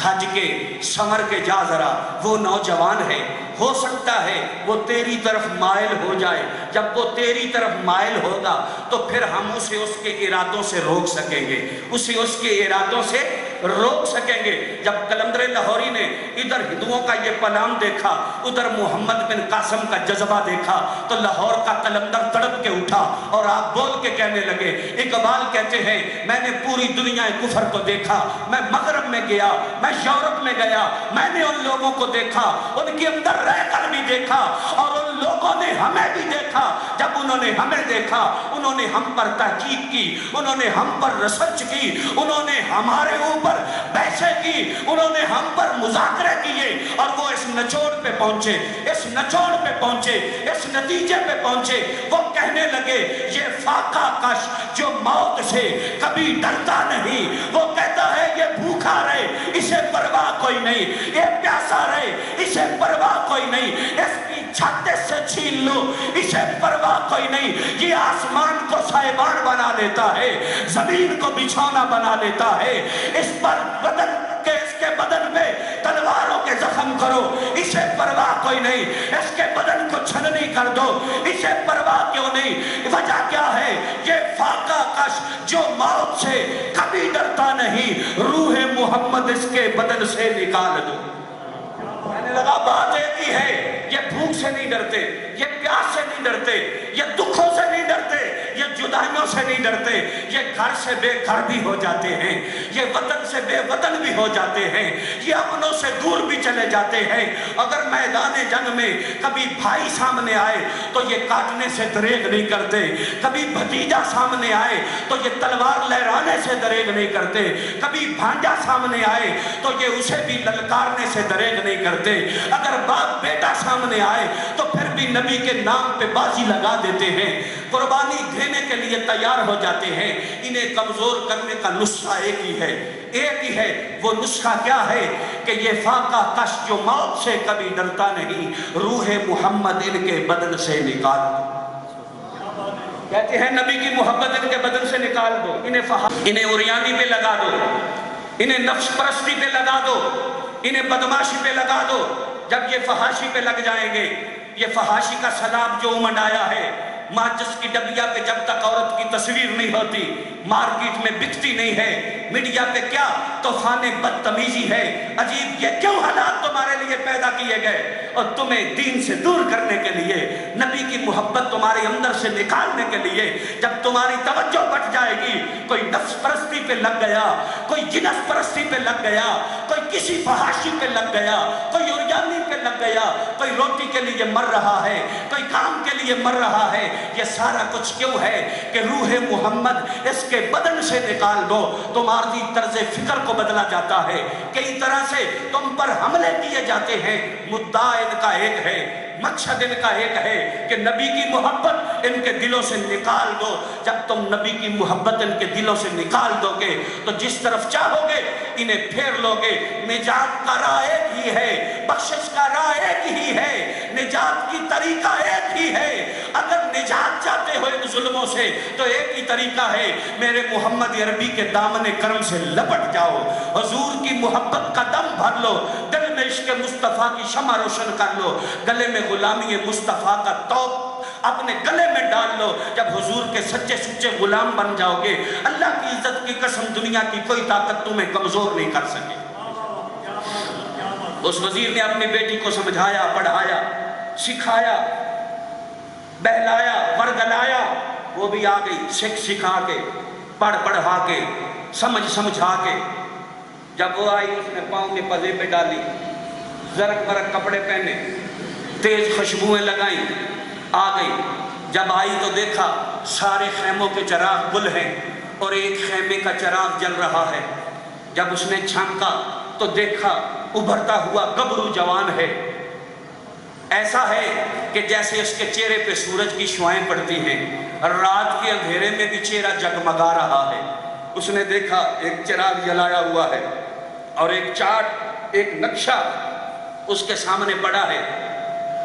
دھج کے، سنور کے جا ذرا۔ وہ نوجوان ہے، ہو سکتا ہے وہ تیری طرف مائل ہو جائے، جب وہ تیری طرف مائل ہوگا تو پھر ہم اسے اس کے ارادوں سے روک سکیں گے، اسے اس کے ارادوں سے روک سکیں گے۔ جب قلندر لاہوری نے ادھر ہندوؤں کا یہ پلان دیکھا، ادھر محمد بن قاسم کا جذبہ دیکھا، تو لاہور کا قلندر تڑپ کے اٹھا اور آپ بول کے کہنے لگے، اقبال کہتے ہیں میں نے پوری دنیا کفر کو دیکھا، میں مغرب میں گیا، میں یورپ میں گیا، میں نے ان لوگوں کو دیکھا، ان کے اندر رہ کر بھی دیکھا، اور ان لوگوں نے ہمیں بھی دیکھا۔ جب انہوں نے ہمیں دیکھا، انہوں نے ہم پر تحقیق کی، انہوں نے ہم پر ریسرچ کی، انہوں نے ہمارے اوپر بحثیں کی، انہوں نے ہم پر مذاکرے کیے، اور وہ اس نچوڑ پہ پہنچے، اس نچوڑ پہ پہنچے، اس نتیجے پہ پہنچے۔ وہ کہنے لگے یہ فاقہ کش جو موت سے کبھی ڈرتا نہیں، وہ کہتا ہے یہ بھوکا رہے اسے پرواہ کوئی نہیں، یہ پیاسا رہے اسے پرواہ کوئی نہیں، اس کی چھت سے چھین لو اسے پرواہ کوئی نہیں، یہ آسمان کو سائبان بنا لیتا ہے، زمین کو بچھونا بنا لیتا ہے، اس پر بدن کے، اس کے بدن میں تلواروں کے زخم کرو اسے پرواہ کوئی نہیں، اس کے بدن کو چھلنی کر دو اسے پرواہ کیوں نہیں۔ وجہ کیا ہے؟ یہ فاقہ کش جو موت سے کبھی ڈرتا نہیں، روح محمد اس کے بدن سے نکال دو۔ کہنے لگا بات ایک ہی ہے، یہ بھوک سے نہیں ڈرتے، یہ پیاس سے نہیں ڈرتے، یہ دکھوں سے نہیں ڈرتے، یہ جدائیوں سے نہیں ڈرتے، یہ گھر سے بے گھر بھی ہو جاتے ہیں، یہ وطن سے بے وطن بھی ہو جاتے ہیں، یہ اپنوں سے دور بھی چلے جاتے ہیں۔ اگر میدان جنگ میں کبھی بھائی سامنے آئے تو یہ کاٹنے سے دریغ نہیں کرتے، کبھی بھتیجا سامنے آئے تو یہ تلوار لہرانے سے دریغ نہیں کرتے، کبھی بھانجا سامنے آئے تو یہ اسے بھی للکارنے سے دریغ نہیں کرتے، اگر باپ بیٹا سامنے آئے تو پھر بھی نبی کے نام پہ بازی لگا دیتے ہیں، قربانی دینے کے لیے تیار ہو جاتے ہیں۔ انہیں کمزور کرنے کا نسخہ ایک ہی ہے، ایک ہی ہے۔ وہ نسخہ کیا ہے؟ کہ یہ فاقہ کش جو موت سے کبھی ڈرتا نہیں، روح محمد ان کے بدن سے نکال دو۔ کہتے ہیں نبی کی محبت ان کے بدن سے نکال دو، انہیں اوریانی پہ لگا دو، انہیں نفس پرستی پہ لگا دو، انہیں بدماشی پہ لگا دو۔ جب یہ فحاشی پہ لگ جائیں گے، یہ فحاشی کا سلاب جو امنڈ آیا ہے، ماچس کی ڈبیا پہ جب تک عورت کی تصویر نہیں ہوتی، مارکیٹ میں بکتی نہیں ہے، میڈیا پہ کیا طوفان بدتمیزی ہے۔ عجیب یہ کیوں حالات تمہارے لیے پیدا کیے گئے؟ اور تمہیں دین سے دور کرنے کے لیے، نبی کی محبت تمہارے اندر سے نکالنے کے لیے۔ جب تمہاری توجہ بٹ جائے گی، کوئی نفس پرستی پہ لگ گیا، کوئی جنس پرستی پہ لگ گیا، کوئی کسی فحاشی پہ لگ گیا، کوئی اوریانی پہ لگ گیا، کوئی روٹی کے لیے مر رہا ہے، کوئی کام کے لیے مر رہا ہے. یہ سارا کچھ کیوں ہے کہ روح محمد اس کے بدن سے نکال دو، تمہاری طرز فکر کو بدلا جاتا ہے. کئی طرح سے تم پر حملے کیے جاتے ہیں، مدعا ان کا ایک ہے، مقصد ان کا ایک ہے کہ نبی کی محبت ان کے دلوں سے نکال دو. جب تم نبی کی محبت ان کے دلوں سے نکال دو گے تو جس طرف چاہو گے انہیں پھیر لو گے. نجات کا راہ ایک ہی ہے، بخشش کا راہ ایک ہی ہے، نجات کی طریقہ ایک ہی ہے. اگر نجات چاہتے ہو ان ظلموں سے تو ایک ہی طریقہ ہے، میرے محمد عربی کے دامن کرم سے لپٹ جاؤ، حضور کی محبت کا دم بھر لو، دل میں عشق مصطفیٰ کی شمع روشن کر لو، گلے میں غلامی مصطفیٰ کا توپ اپنے گلے میں ڈال لو. جب حضور کے سچے سچے غلام بن جاؤ گے، اللہ کی عزت کی قسم دنیا کی کوئی طاقت تمہیں کمزور نہیں کر سکے. اس وزیر نے اپنی بیٹی کو سمجھایا، پڑھایا، سکھایا، بہلایا، ورگلایا، وہ بھی آ گئی سکھا کے، پڑھا کے، سمجھا کے. جب وہ آئی اس نے پاؤں میں پزے پہ ڈالی، زرق برق کپڑے پہنے، تیز خوشبوئیں لگائیں، آ گئی. جب آئی تو دیکھا سارے خیموں کے چراغ گل ہیں اور ایک خیمے کا چراغ جل رہا ہے. جب اس نے چھانکا تو دیکھا ابھرتا ہوا گبرو جوان ہے، ایسا ہے کہ جیسے اس کے چہرے پہ سورج کی شعائیں پڑتی ہیں، رات کے اندھیرے میں بھی چہرہ جگمگا رہا ہے. اس نے دیکھا ایک چراغ جلایا ہوا ہے اور ایک چارٹ، ایک نقشہ اس کے سامنے پڑا ہے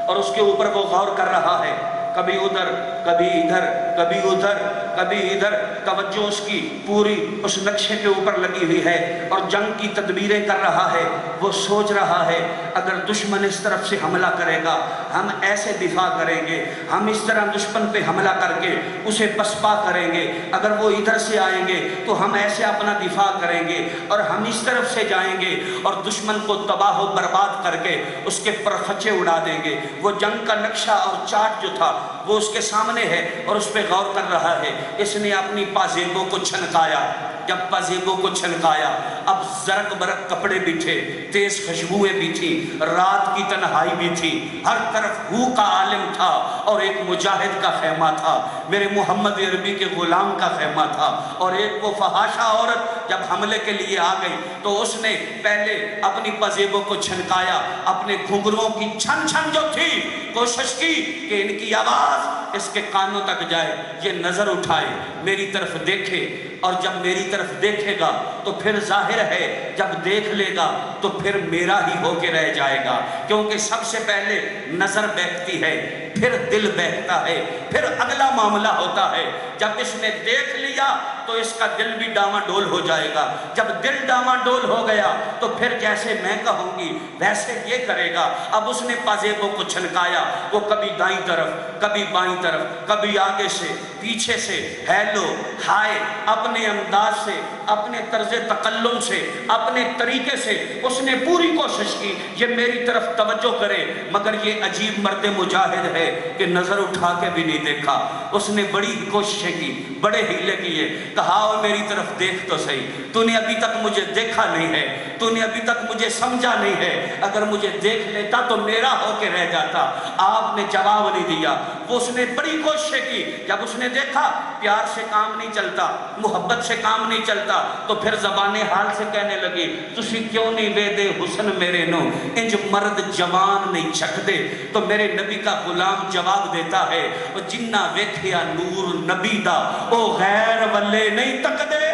اور اس کے اوپر وہ غور کر رہا ہے. کبھی ادھر، کبھی ادھر، کبھی ادھر، کبھی ادھر. توجہ اس کی پوری اس نقشے کے اوپر لگی ہوئی ہے اور جنگ کی تدبیریں کر رہا ہے. وہ سوچ رہا ہے اگر دشمن اس طرف سے حملہ کرے گا ہم ایسے دفاع کریں گے، ہم اس طرح دشمن پہ حملہ کر کے اسے پسپا کریں گے، اگر وہ ادھر سے آئیں گے تو ہم ایسے اپنا دفاع کریں گے، اور ہم اس طرف سے جائیں گے اور دشمن کو تباہ و برباد کر کے اس کے پرخچے اڑا دیں گے. وہ جنگ کا نقشہ اور چارٹ جو تھا وہ اس کے سامنے ہے اور اس پہ غور کر رہا ہے. اس نے اپنی پازیبوں کو چھنکایا. جب پازیبوں کو چھنکایا اب زرق برق کپڑے بھی تھے، تیز خوشبوئیں بھی تھی، رات کی تنہائی بھی تھی، ہر طرف ہو کا عالم تھا اور ایک مجاہد کا خیمہ تھا، میرے محمد عربی کے غلام کا خیمہ تھا. اور ایک وہ فحاشہ عورت جب حملے کے لیے آ گئی تو اس نے پہلے اپنی پازیبوں کو چھنکایا، اپنے گھنگروں کی چھن چھن جو تھی کوشش کی کہ ان کی آواز اس کے کانوں تک جائے. یہ نظر اٹھائے، میری طرف دیکھے، اور جب میری طرف دیکھے گا تو پھر ظاہر ہے جب دیکھ لے گا تو پھر میرا ہی ہو کے رہ جائے گا، کیونکہ سب سے پہلے نظر بہکتی ہے، پھر دل بہکتا ہے، پھر اگلا معاملہ ہوتا ہے. جب اس نے دیکھ لیا تو اس کا دل بھی ڈاما ڈول ہو جائے گا. جب دل ڈاما ڈول ہو گیا تو پھر جیسے میں کہوں گی ویسے یہ کرے گا. اب اس نے پازیبوں کو چھنکایا، وہ کبھی دائیں طرف، کبھی بائیں طرف، کبھی آگے سے، پیچھے سے، ہیلو، ہائے، اپنے انداز سے، اپنے طرز تکلم سے، اپنے طریقے سے اس نے پوری کوشش کی یہ میری طرف توجہ کرے. مگر یہ عجیب مرد مجاہد ہے کہ نظر اٹھا کے بھی نہیں دیکھا. اس نے بڑی کوششیں کی، بڑے ہیلے کیے، کہا اور میری طرف دیکھ تو صحیح، تو نے ابھی تک مجھے دیکھا نہیں ہے، تو نے ابھی تک مجھے سمجھا نہیں ہے، اگر مجھے دیکھ لیتا تو میرا ہو کے رہ جاتا. آپ نے جواب نہیں دیا. وہ اس نے بڑی کوششیں کی. جب اس نے دیکھا پیار سے کام نہیں چلتا، محبت سے کام نہیں چلتا تو پھر زبان حال سے کہنے لگی تسی کیوں نہیں وے دے حسن میرے نو انج مرد جوان نہیں چک دے. تو میرے نبی کا غلام جواب دیتا ہے وہ جنہ ویکھیا نور نبی دا او غیر والے نہیں تک دے.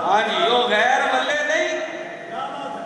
ہاں جی، او غیر والے نہیں،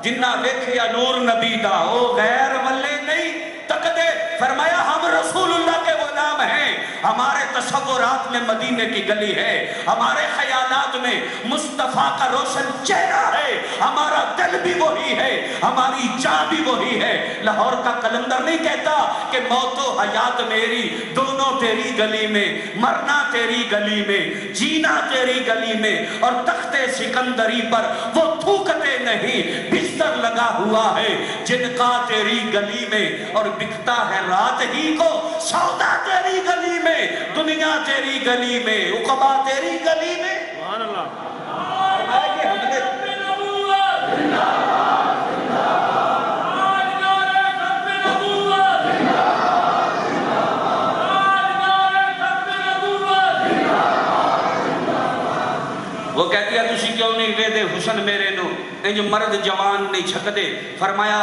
جنہ ویکھیا نور نبی دا او غیر والے نہیں تک دے. فرمایا ہم رسول اللہ کے غلام ہیں، ہمارے تصورات میں مدینے کی گلی ہے، ہمارے خیالات میں مصطفیٰ کا روشن چہرہ ہے، ہمارا دل بھی وہی ہے، ہماری جان بھی وہی ہے. لاہور کا قلندر نہیں کہتا کہ موت و حیات میری دونوں تیری گلی میں، مرنا تیری گلی میں، جینا تیری گلی میں، اور تخت سکندری پر وہ تھوکتے نہیں، بستر لگا ہوا ہے جن کا تیری گلی میں، اور بکتا ہے رات ہی کو سودا تیری گلی میں، دنیا تیری گلی میں، عقبہ تیری گلی میں. سبحان اللہ. تسی کیوں نہیں ویدے حسن میرے نو انج مرد جوان نہیں چھک دے فرمایا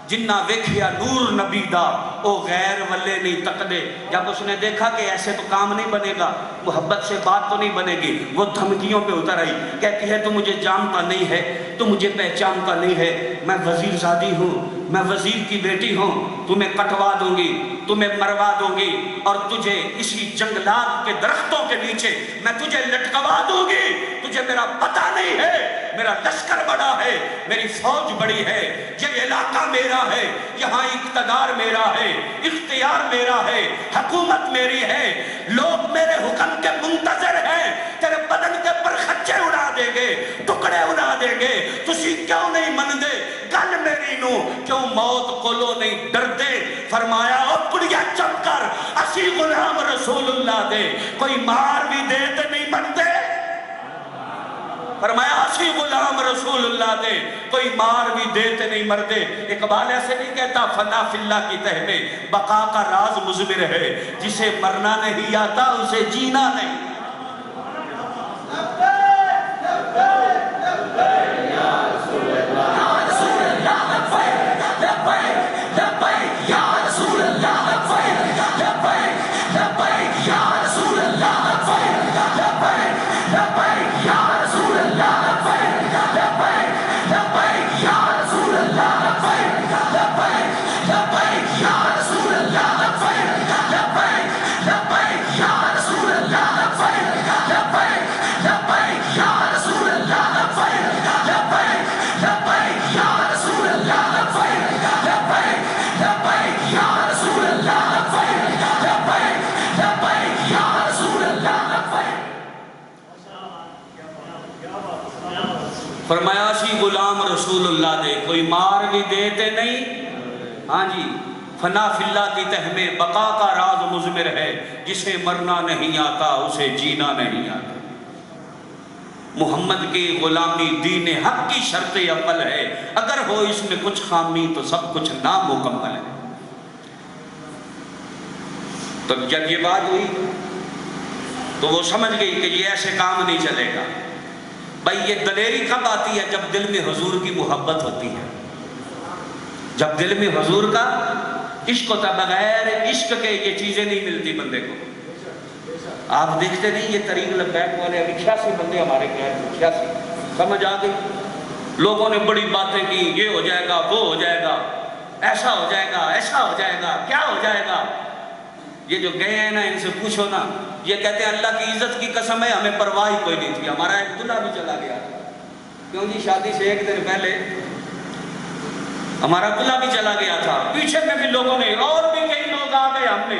جنہ ویکھیا نور نبی دا او غیر والے نہیں تک دے جب اس نے دیکھا کہ ایسے تو کام نہیں بنے گا محبت سے بات تو نہیں بنے گی وہ دھمکیوں پہ اتر آئی کہتی ہے تو مجھے جانتا نہیں ہے تو مجھے پہچانتا نہیں ہے میں وزیر زادی ہوں میں وزیر کی بیٹی ہوں تمہیں کٹوا دوں گی تمہیں مروا دوں گی اور تجھے اسی جنگلات کے درختوں کے نیچے میں تجھے لٹکوا دوں گی تجھے میرا پتہ نہیں ہے میرا لشکر بڑا ہے میری فوج بڑی ہے یہ علاقہ میرا ہے یہاں اقتدار میرا ہے اختیار میرا ہے حکومت میری ہے لوگ میرے حکم کے منتظر ہیں تیرے بدن کے پر خچے اڑا دیں گے ٹکڑے اڑا دیں گے تسی کیوں نہیں من دے گل میری نو کیوں موت کولو نہیں ڈر دے فرمایا او کڑیا چپ کر اسی غلام رسول اللہ دے کوئی مار بھی دے تے نہیں من دے فرمایا اسی غلام رسول اللہ دے کوئی مار بھی دیتے نہیں مردے اقبال ایسے نہیں کہتا فنا فی اللہ کی تہ میں بقا کا راز مضمر ہے جسے مرنا نہیں آتا اسے جینا نہیں فرمایا اسی غلام رسول اللہ دے کوئی مار بھی دیتے نہیں ہاں جی فنا فی اللہ کی تہ میں بقا کا راز مضمر ہے جسے مرنا نہیں آتا اسے جینا نہیں آتا محمد کی غلامی دین حق کی شرط اول ہے اگر ہو اس میں کچھ خامی تو سب کچھ نامکمل ہے تو جب یہ بات ہوئی تو وہ سمجھ گئی کہ یہ ایسے کام نہیں چلے گا بھائی یہ دلیری کب آتی ہے جب دل میں حضور کی محبت ہوتی ہے جب دل میں حضور کا عشق ہوتا بغیر عشق کے یہ چیزیں نہیں ملتی بندے کو آپ دیکھتے نہیں یہ طریق لبیک والے ابھی 86 بندے ہمارے قید 86 سمجھ آ گئی لوگوں نے بڑی باتیں کی یہ ہو جائے گا وہ ہو جائے گا ایسا ہو جائے گا ایسا ہو جائے گا کیا ہو جائے گا یہ جو گئے ہیں نا ان سے پوچھو نا یہ کہتے ہیں اللہ کی عزت کی قسم ہے ہمیں پرواہ کوئی نہیں تھی ہمارا ایک دلہا بھی چلا گیا کیوں جی شادی سے ایک دن پہلے ہمارا دلہا بھی چلا گیا تھا پیچھے میں بھی لوگوں نے اور بھی کئی لوگ آ گئے ہم نے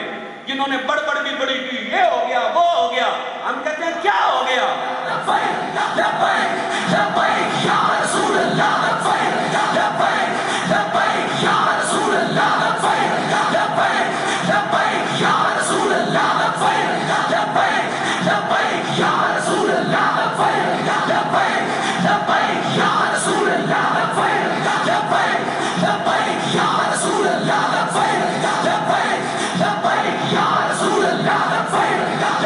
جنہوں نے بڑھ بھی بڑی کی یہ ہو گیا وہ ہو گیا ہم کہتے ہیں کیا ہو گیا لبیک لبیک لبیک یا رسول اللہ لبیک لبیک لبیک یا رسول اللہ لبیک لبیک لبیک یا رسول اللہ لبیک لبیک لبیک یا رسول اللہ لبیک لبیک لبیک یا رسول اللہ لبیک لبیک لبیک یا رسول اللہ لبیک لبیک لبیک یا رسول اللہ لبیک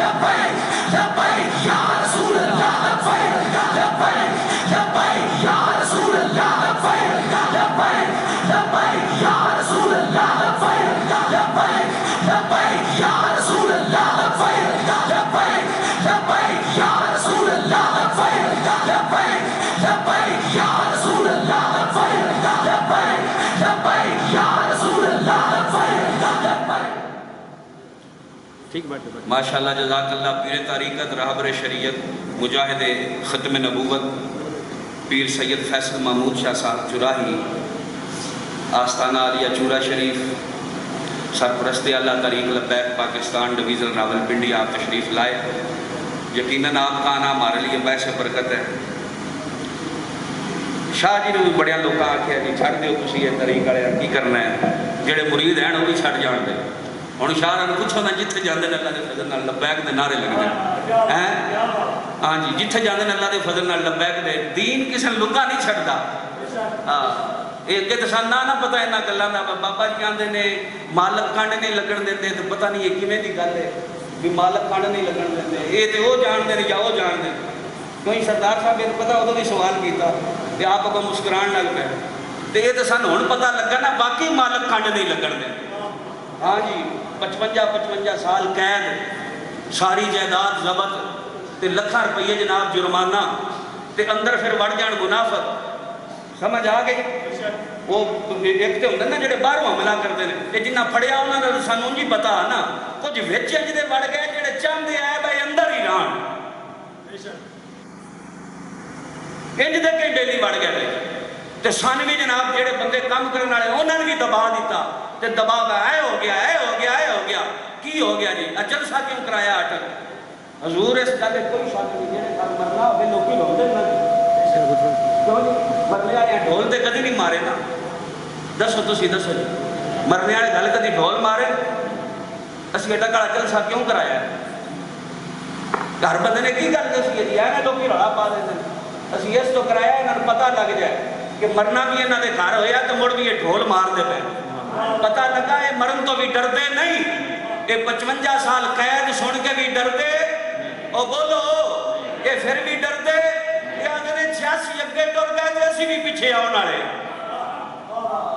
لبیک لبیک یا رسول اللہ لبیک لبیک لبیک یا رسول اللہ لبیک لبیک لبیک یا رسول اللہ لبیک لبیک لبیک یا رسول اللہ لبیک لبیک لبیک یا رسول اللہ لبیک لبیک لبیک یا رسول اللہ لبیک لبیک لبیک یا رسول اللہ لبیک ماشاءاللہ جزاک اللہ پیر طریقت رہبر شریعت مجاہد ختم نبوت پیر سید فیصل محمود شاہ صاحب چراہی آستانہ عالیہ چورا شریف سرپرست اعلیٰ طریق لبیک پاکستان ڈویژن راول پنڈی آپ تشریف لائے یقیناً آپ کا آنا ہمارے لیے باعث برکت ہے شاہ جی نے بھی بڑے لوگ آخیا جی چھڑ دیو تسی یہ طریق والے کی کرنا ہے جڑے مرید ہیں وہ بھی چھڑ جان دے ہوں شاہ نے پوچھو نا جتھے جاندے اللہ دے فضل نال لبیک دے نعرے لگتے ہیں ہاں جی جتھے جاندے اللہ دے فضل نال لبیک دے دین کسی لکا نہیں چھڑتا ہاں یہ تو سانا نہ پتا یہاں گلوں کا بابا جی آتے نے مالک کنڈ نہیں لگن دے تو پتہ نہیں یہ کیویں دی گل ہے بھی مالک کنڈ نہیں لگن دے یہ تو وہ جانتے ہیں یا وہ جانتے کوئی سردار صاحب یہ پتا ادو بھی سوال کیتا کہ آپ کو مسکران لگ پہ تو یہ تو سن ہوں پتا لگا نا باقی مالک کنڈ نہیں لگن دے ہاں جی 55 سال قید ساری جائیداد ضبط تے لکھاں روپیے جناب جرمانہ تے اندر پھر وڑ جان منافق سمجھ آ گئی وہ ایک تے ہوندے نا جڑے باہروں حملہ کرتے ہیں یہ جنہ پھڑیا انہاں دا سانوں جی پتا نا کچھ وچ جدے وڑ گئے جڑے چاہندے آئے بھائی اندر ہی رہن انج دے کئی ڈیلی وڑ گئے تے سان بھی جناب جڑے بندے کام کرنے والے انہاں نے بھی دبا دیتا تے دبا اے ہو گیا کی ہو گیا جی جلسہ کیوں کرایا اٹک حضور اس گل کوئی شک نہیں جڑے گھر مرنا ہوے لوکی روندے نا کیوں جی مرنے والے ڈھول تے کدی نہیں مارے نا دسو تسی دسو جی مرنے والے گل کدی ڈھول مارے اسی اٹک والا جلسہ کیوں کرایا گھر بندے نے کی گل دسی جی اے لوکی رولا پا دے اسی اس تو کرایا انہاں نوں پتہ لگ جائے کہ مرنا بھی انہاں دے گھر ہویا تے مڑ بھی یہ ڈھول مار دے پے پتہ لگا یہ مرن تو بھی ڈردے نہیں یہ 55 سال قید سن کے بھی ڈردے او بولو یہ پھر بھی ڈردے یہ اگر 86 اگے ٹر گئے تو اسی بھی پیچھے آؤ نالے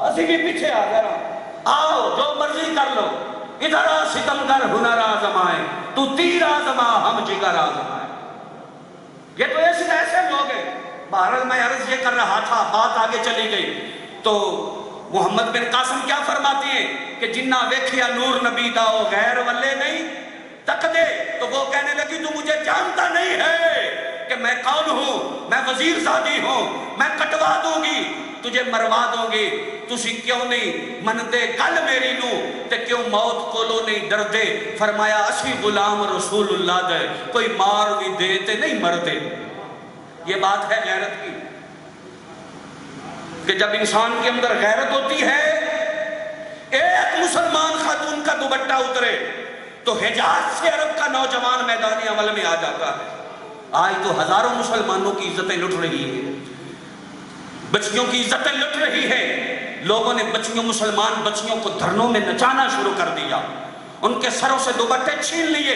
اسی بھی پیچھے آ گئے آؤ جو مرضی کر لو ادھر آ ستمگر ہنر آزمائے تو تیر آزما ہم جگر آزمائے یہ تو ایسے لوگ ہیں بہرحال میں عرض یہ کر رہا تھا بات آگے چلی گئی تو محمد بن قاسم کیا فرماتے ہیں کہ جنہ ویکھیا نور نبی دا وہ غیر ولے نہیں تک دے تو وہ کہنے لگی تو مجھے جانتا نہیں ہے کہ میں کون ہوں میں وزیر زادی ہوں میں کٹوا دوں گی تجھے مروا دوں گی تسی کیوں نہیں منتے گل میری نو تے کیوں موت کولو نہیں ڈردے فرمایا اسی غلام رسول اللہ دے کوئی مار بھی دے تے نہیں مردے یہ بات ہے غیرت کی کہ جب انسان کے اندر غیرت ہوتی ہے ایک مسلمان خاتون کا دوپٹہ اترے تو حجاز سے عرب کا نوجوان میدانی عمل میں آ جاتا ہے آج تو ہزاروں مسلمانوں کی عزتیں لٹ رہی ہیں بچیوں کی عزتیں لٹ رہی ہیں لوگوں نے بچیوں مسلمان بچیوں کو دھرنوں میں نچانا شروع کر دیا ان کے سروں سے دوپٹے چھین لیے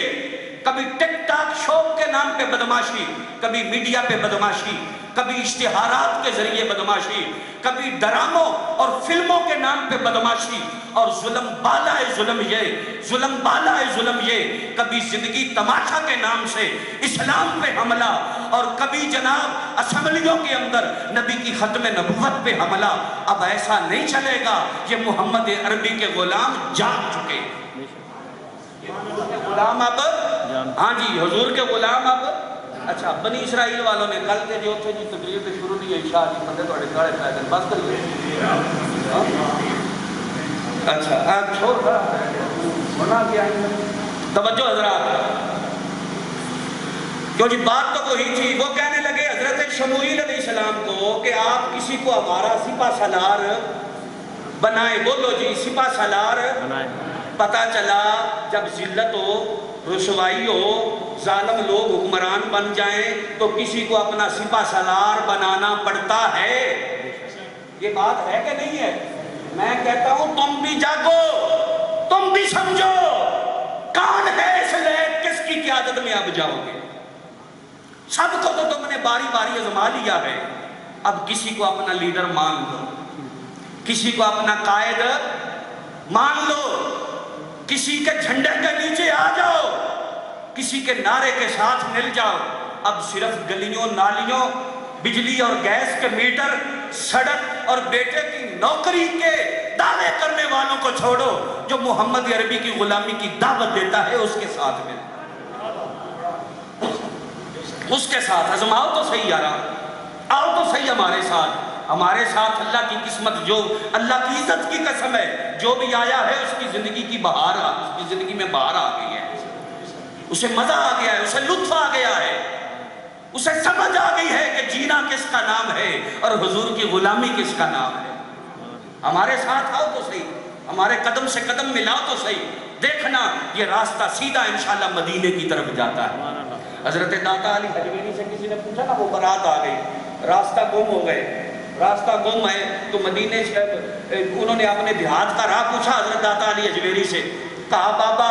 کبھی ٹک ٹاک شو کے نام پہ بدماشی کبھی میڈیا پہ بدماشی کبھی اشتہارات کے ذریعے بدماشی کبھی ڈراموں اور فلموں کے نام پہ بدماشی اور ظلم بالا ہے ظلم یہ کبھی زندگی تماشا کے نام سے اسلام پہ حملہ اور کبھی جناب اسمبلیوں کے اندر نبی کی ختم نبوت پہ حملہ اب ایسا نہیں چلے گا یہ محمد عربی کے غلام جان چکے غلام اب ہاں جی حضور کے غلام اب اچھا بنی اسرائیل والوں نے کل کے جو تھے جی تقریر تے شروع دی عشاء جی بندے تھوڑے کالے پائے بس کریے اچھا آپ چھوڑ رہا ہونا کیا توجہ حضرات کیوں جی بات تو وہی تھی وہ کہنے لگے حضرت شموئیل علیہ السلام کو کہ آپ کسی کو ہمارا سپہ سالار بنائے بولو جی سپہ سالار پتہ چلا جب ذلت ہو رسوائی ہو ظالم لوگ حکمران بن جائیں تو کسی کو اپنا سپہ سالار بنانا پڑتا ہے یہ بات ہے کہ نہیں ہے میں کہتا ہوں تم بھی جاگو تم بھی سمجھو کون ہے اس لیے کس کی قیادت میں اب جاؤ گے سب کو تو تم نے باری باری آزما لیا ہے اب کسی کو اپنا لیڈر مان لو کسی کو اپنا قائد مان لو کسی کے جھنڈے کے نیچے آ جاؤ کسی کے نعرے کے ساتھ مل جاؤ اب صرف گلیوں نالیوں بجلی اور گیس کے میٹر سڑک اور بیٹے کی نوکری کے دعوے کرنے والوں کو چھوڑو جو محمد عربی کی غلامی کی دعوت دیتا ہے اس کے ساتھ مل اس کے ساتھ آزماؤ تو صحیح یارا آؤ تو صحیح ہمارے ساتھ اللہ کی قسمت جو اللہ کی عزت کی قسم ہے جو بھی آیا ہے اس کی زندگی کی بہار اس کی زندگی میں بہار آ گئی ہے اسے مزہ آ گیا ہے اسے لطف آ گیا ہے اسے سمجھ آ گئی ہے کہ جینا کس کا نام ہے اور حضور کی غلامی کس کا نام ہے ہمارے ساتھ آؤ تو صحیح ہمارے قدم سے قدم ملاؤ تو صحیح دیکھنا یہ راستہ سیدھا انشاءاللہ مدینے کی طرف جاتا ہے حضرت داتا علی حجویری سے کسی نے پوچھا نا وہ برات آ گئی راستہ گم ہو گئے راستہ گم ہے تو مدینے سے انہوں نے اپنے دیہات کا راہ پوچھا حضرت داتا علی حجویری سے کہا بابا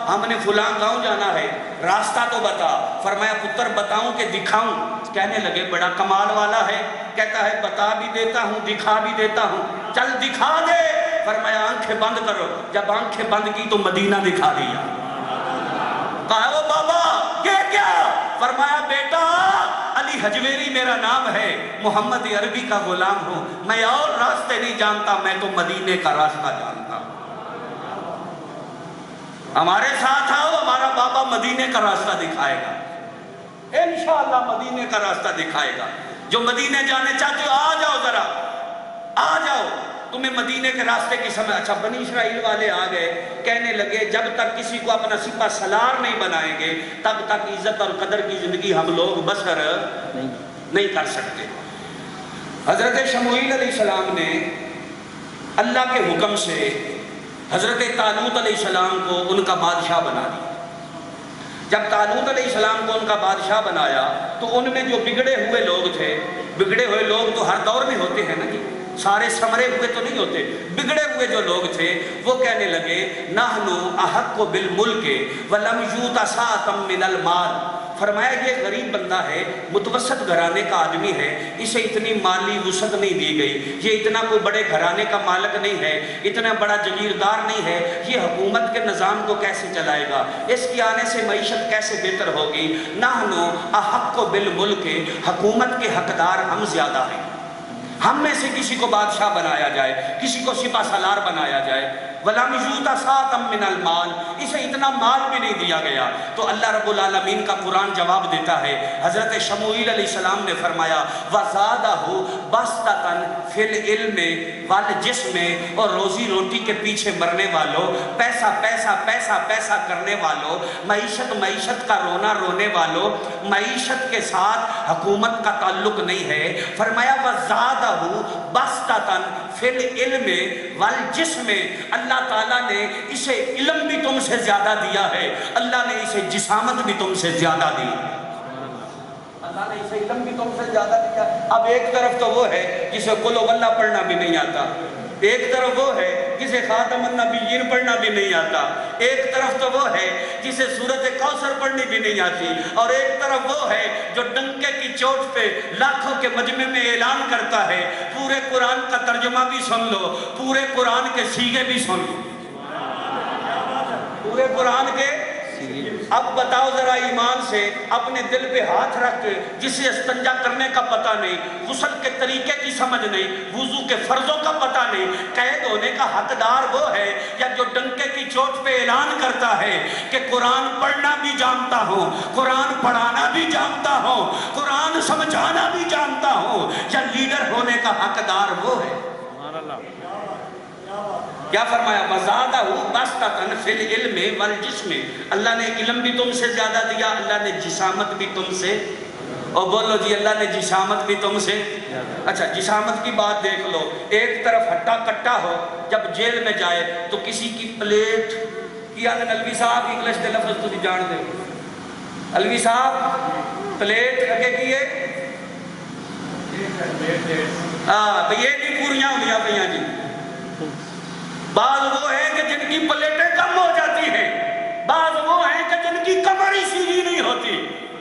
ہم نے فلاں گاؤں جانا ہے راستہ تو بتا فرمایا پتر بتاؤں کہ دکھاؤں کہنے لگے بڑا کمال والا ہے، کہتا ہے بتا بھی دیتا ہوں دکھا بھی دیتا ہوں، چل دکھا دے۔ فرمایا آنکھیں بند کرو، جب آنکھیں بند کی تو مدینہ دکھا دیا۔ کہا وہ بابا یہ کیا؟ فرمایا بیٹا علی حجویری میرا نام ہے، محمد عربی کا غلام ہوں، میں اور راستے نہیں جانتا، میں تو مدینے کا راستہ جانتا ہوں۔ ہمارے ساتھ آؤ، ہمارا بابا مدینے کا راستہ دکھائے گا، انشاءاللہ مدینے کا راستہ دکھائے گا۔ جو مدینے جانے چاہتے ہو آ جاؤ، ذرا آ جاؤ، تمہیں مدینے کے راستے کی سمجھ۔ اچھا بنی اسرائیل والے آ گئے، کہنے لگے جب تک کسی کو اپنا سپہ سالار نہیں بنائیں گے تب تک عزت اور قدر کی زندگی ہم لوگ بسر نہیں کر سکتے۔ حضرت شموئیل علیہ السلام نے اللہ کے حکم سے حضرت طالوت علیہ السلام کو ان کا بادشاہ بنا دیا۔ جب طالوت علیہ السلام کو ان کا بادشاہ بنایا تو ان میں جو بگڑے ہوئے لوگ تھے، بگڑے ہوئے لوگ تو ہر دور میں ہوتے ہیں نا جی، سارے سمرے ہوئے تو نہیں ہوتے، بگڑے ہوئے جو لوگ تھے وہ کہنے لگے نحنو احق بالملک ولم یوت ساعۃ من المال۔ فرمایا یہ غریب بندہ ہے، متوسط گھرانے کا آدمی ہے، اسے اتنی مالی وسعت نہیں دی گئی، یہ اتنا کوئی بڑے گھرانے کا مالک نہیں ہے، اتنا بڑا جگیردار نہیں ہے، یہ حکومت کے نظام کو کیسے چلائے گا، اس کے آنے سے معیشت کیسے بہتر ہوگی۔ نحنو احق بالملک، حکومت کے حقدار ہم زیادہ ہیں، ہم میں سے کسی کو بادشاہ بنایا جائے، کسی کو سپہ سالار بنایا جائے۔ وَلَمْ يُؤْتَ سَاعَةً مِّنَ الْمَالِ، اسے اتنا مال بھی نہیں دیا گیا۔ تو اللہ رب العالمین کا قرآن جواب دیتا ہے، حضرت شموئیل علیہ السلام نے فرمایا وَزَادَهُ بَسْطَةً فِي الْعِلْمِ وَالْجِسْمِ، اور روزی روٹی کے پیچھے مرنے والوں، پیسہ پیسہ پیسہ پیسہ کرنے والوں، معیشت معیشت کا رونا رونے والوں، معیشت کے ساتھ حکومت کا تعلق نہیں ہے۔ فرمایا وَزَادَهُ بَسْطَةً فِي الْعِلْمِ وَالْجِسْمِ، اللہ تعالیٰ نے اسے علم بھی تم سے زیادہ دیا ہے، اللہ نے اسے جسامت بھی تم سے زیادہ دی، اللہ نے اسے علم بھی تم سے زیادہ دیا۔ اب ایک طرف تو وہ ہے جسے قل ہو اللہ پڑھنا بھی نہیں آتا، ایک طرف وہ ہے جسے خاتم النبیین پڑھنا بھی نہیں آتا، ایک طرف تو وہ ہے جسے سورۃ کوثر پڑھنی بھی نہیں آتی، اور ایک طرف وہ ہے جو ڈنکے کی چوٹ پہ لاکھوں کے مجمع میں اعلان کرتا ہے پورے قرآن کا ترجمہ بھی سن لو، پورے قرآن کے سیغے بھی سن لو، پورے قرآن کے۔ اب بتاؤ ذرا ایمان سے، اپنے دل پہ ہاتھ رکھ، جسے استنجا کرنے کا پتہ نہیں، غسل کے طریقے کی سمجھ نہیں، وضو کے فرضوں کا پتہ نہیں، قید ہونے کا حقدار وہ ہے یا جو ڈنکے کی چوٹ پہ اعلان کرتا ہے کہ قرآن پڑھنا بھی جانتا ہوں، قرآن پڑھانا بھی جانتا ہوں، قرآن سمجھانا بھی جانتا ہوں، یا لیڈر ہونے کا حقدار وہ ہے۔ کیا فرمایا وَزَادَهُ بَسْطَةً فِي الْعِلْمِ وَالْجِسْمِ، اللہ نے علم بھی تم سے زیادہ دیا، اللہ نے جسامت بھی تم سے، اور بولو جی اللہ نے جسامت بھی تم سے۔ اچھا جسامت کی بات دیکھ لو، ایک طرف ہٹا کٹا ہو، جب جیل میں جائے تو کسی کی پلیٹ کیا الوی صاحب انگلش دے لفظ تھی جان دے، الوی صاحب پلیٹ لگے کیے بھئی یہ بھی پوریاں ہویا پہیاں جی۔ بعض وہ ہیں کہ جن کی پلیٹیں کم ہو جاتی ہیں، بعض وہ ہیں کہ جن کی کمر ہی سیدھی نہیں ہوتی،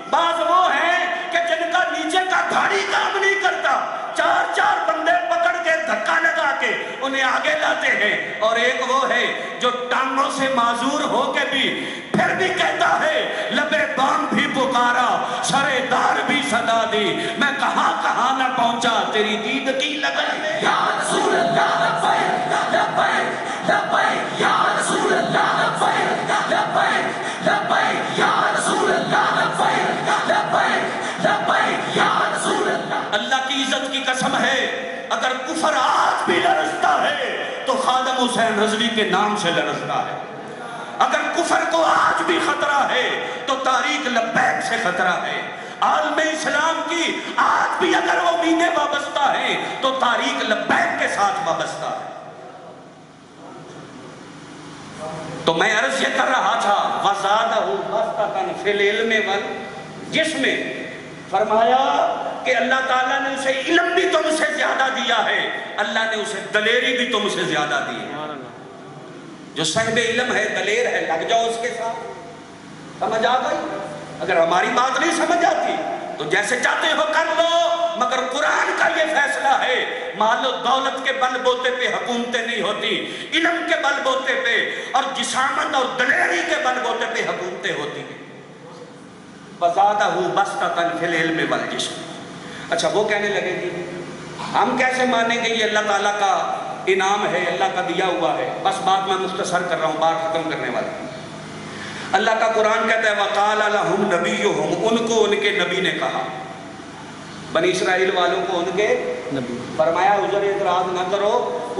بعض وہ ہیں کہ جن کا نیچے کا دھاڑی کام نہیں کرتا، چار چار بندے پکڑ کے دھکا لگا کے انہیں آگے لاتے ہیں، اور ایک وہ ہے جو ٹانگوں سے معذور ہو کے بھی پھر بھی کہتا ہے لبے بام بھی پکارا سرے دار بھی صدا دی، میں کہاں کہاں نہ پہنچا تیری دید کی لگن میں۔ یا رسول اللہ لبیک لبیک لبیک یا رسول اللہ لبیک لبیک لبیک یا رسول اللہ لبیک لبیک لبیک یا رسول اللہ۔ اللہ کی عزت کی قسم ہے اگر کفر آج بھی لرزتا ہے تو خادم حسین رضوی کے نام سے لرزتا ہے، اگر کفر کو آج بھی خطرہ ہے تو تاریخ لبیک سے خطرہ ہے، عالم اسلام کی آج بھی اگر وہ امیدیں وابستہ ہیں تو تاریخ لبیک کے ساتھ وابستہ ہے۔ تو میں عرض یہ کر رہا تھا وَزَادَهُ بَسْطَةً فِي الْعِلْمِ وَالْجِسْمِ، فرمایا کہ اللہ تعالیٰ نے اسے علم بھی تم سے زیادہ دیا ہے، اللہ نے اسے دلیری بھی تم سے زیادہ دی ہے۔ جو صاحب علم ہے دلیر ہے، لگ جاؤ اس کے ساتھ، سمجھ آ گئی؟ اگر ہماری بات نہیں سمجھ آتی تو جیسے چاہتے ہو کر لو، مگر قرآن کا یہ فیصلہ ہے، مال و دولت کے بل بوتے پہ حکومتیں نہیں ہوتی، علم کے بل بوتے پہ اور جسامت اور دلیری کے بل بوتے پہ حکومتیں ہوتی ہیں۔ وَزَادَهُ بَسْطَةً فِي الْعِلْمِ وَالْجِسْمِ۔ اچھا وہ کہنے لگے گی ہم کیسے مانیں گے یہ اللہ تعالیٰ کا انعام ہے، اللہ کا دیا ہوا ہے؟ بس بات میں مختصر کر رہا ہوں، بات ختم کرنے والا۔ اللہ کا قرآن کہتا ہے وَقَالَ لَهُمْ نَبِيُّهُمْ، ان کو ان کے نبی نے کہا، بنی اسرائیل والوں کو ان کے نبی فرمایا عذر اعتراض نہ کرو،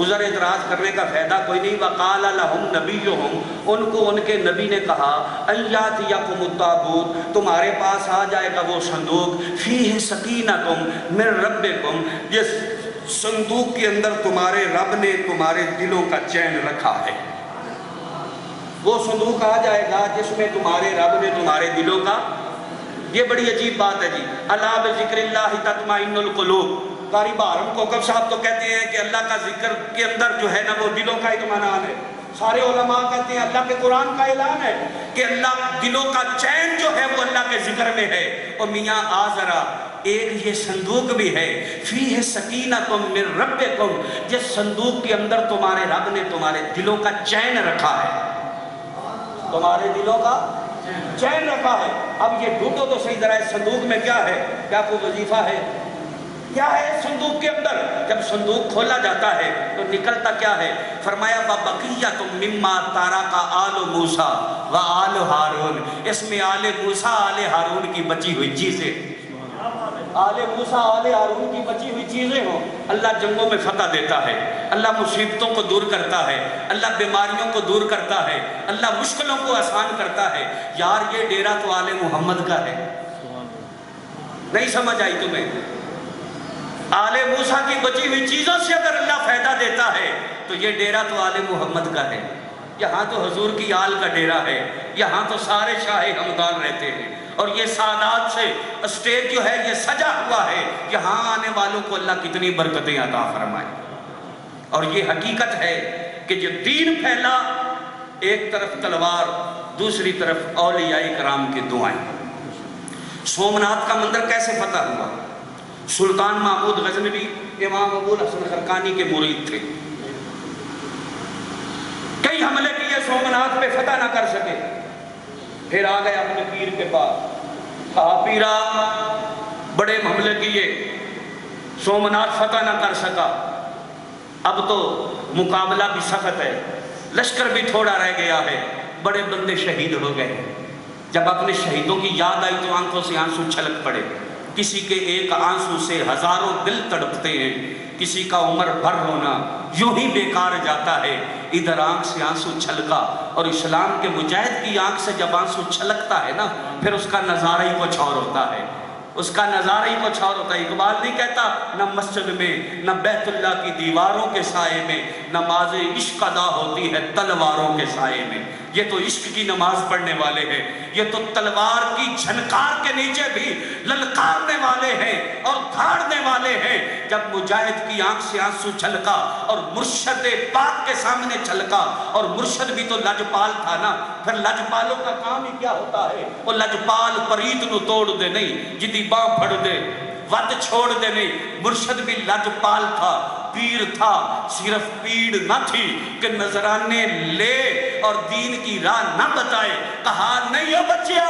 عذر اعتراض کرنے کا فائدہ کوئی نہیں۔ وَقَالَ لَهُمْ نَبِيُّهُمْ، ان کو ان کے نبی نے کہا أَيَّأْتِيَكُمُ التَّابُوتُ، تمہارے پاس آ جائے گا وہ صندوق، فِيهِ سَكِينَةٌ مِّن رَبِّكُمْ، جس صندوق کے اندر تمہارے رب نے تمہارے دلوں کا چین رکھا ہے۔ وہ صندوق آ جائے گا جس میں تمہارے رب نے تمہارے دلوں کا، یہ بڑی عجیب بات ہے جی، الا بذکر اللہ تطمئن القلوب۔ قاری بہرم کوکب صاحب تو کہتے ہیں کہ اللہ کا ذکر کے اندر جو ہے نا وہ دلوں کا اطمینان ہے۔ سارے علماء کہتے ہیں اللہ کے قرآن کا اعلان ہے کہ اللہ دلوں کا چین جو ہے وہ اللہ کے ذکر میں ہے۔ اور میاں آ ذرا ایک یہ صندوق بھی ہے، فیہ سکینۃ من ربکم، جس صندوق کے اندر تمہارے رب نے تمہارے دلوں کا چین رکھا ہے، تمہارے دلوں کا چین رکھا ہے۔ اب یہ ڈھونڈو تو صحیح ذرا اس صندوق میں کیا ہے؟ کیا کوئی وظیفہ ہے؟ کیا ہے اس صندوق کے اندر؟ جب صندوق کھولا جاتا ہے تو نکلتا کیا ہے؟ فرمایا وَبَقِيَّةٌ مِّمَّا تَرَكَ آلُ مُوسَىٰ وَآلُ ہارون، اس میں آل موسیٰ آل ہارون کی بچی ہوئی چیزیں، آل موسیٰ آل ہارون کی بچی ہوئی چیزیں ہوں۔ اللہ جنگوں میں فتح دیتا ہے، اللہ مصیبتوں کو دور کرتا ہے، اللہ بیماریوں کو دور کرتا ہے، اللہ مشکلوں کو آسان کرتا ہے۔ یار یہ ڈیرہ تو آل محمد کا ہے، نہیں سمجھ آئی تمہیں؟ آل موسیٰ کی بچی ہوئی چیزوں سے اگر اللہ فائدہ دیتا ہے تو یہ ڈیرہ تو آل محمد کا ہے۔ یہاں تو حضور کی آل کا ڈیرہ ہے، یہاں تو سارے شاہ ہمدان رہتے ہیں، اور یہ سادات سے اسٹیج جو ہے یہ سجا ہوا ہے، یہاں آنے والوں کو اللہ کتنی برکتیں عطا فرمائے۔ اور یہ حقیقت ہے کہ جو دین پھیلا، ایک طرف تلوار، دوسری طرف اولیاء کرام کی دعائیں۔ سومناتھ کا مندر کیسے فتح ہوا؟ سلطان محمود غزنوی امام ابو الحسن خرقانی کے مرید تھے، کئی حملے کیے سومناتھ پہ، فتح نہ کر سکے، پھر آ گئے اپنے پیر کے پاس، کہا پیرا بڑے حملے کیے، سومناتھ فتح نہ کر سکا، اب تو مقابلہ بھی سخت ہے، لشکر بھی تھوڑا رہ گیا ہے، بڑے بندے شہید ہو گئے۔ جب اپنے شہیدوں کی یاد آئی تو آنکھوں سے آنسو چھلک پڑے۔ کسی کے ایک آنسو سے ہزاروں دل تڑپتے ہیں، کسی کا عمر بھر رونا یوں ہی بیکار جاتا ہے۔ ادھر آنکھ سے آنسو چھلکا، اور اسلام کے مجاہد کی آنکھ سے جب آنسو چھلکتا ہے نا، پھر اس کا نظارہ ہی کچھ اور ہوتا ہے، اس کا نظارہ ہی کچھ اور ہوتا ہے۔ اقبال نہیں کہتا نہ مسجد میں نہ بیت اللہ کی دیواروں کے سائے میں نماز عشق ادا ہوتی ہے تلواروں کے سائے میں۔ یہ تو عشق کی نماز پڑھنے والے ہیں، یہ تو تلوار کی جھنکار کے نیچے بھی للکارنے والے ہیں اور دھاڑنے والے ہیں۔ جب مجاہد کی آنکھ سے آنسو چھلکا اور مرشد پاک کے سامنے چھلکا، اور مرشد بھی تو لجپال تھا نا، پھر لجپالوں کا کام ہی کیا ہوتا ہے؟ وہ لجپال پریت نو توڑ دے نہیں، جدی باں پھڑ دے ود چھوڑ دے نہیں۔ مرشد بھی لجپال تھا، پیر تھا، صرف پیڑ نہ تھی کہ نذرانے لے اور دین کی راہ نہ بتائے۔ کہا نہیں ہو بچیا،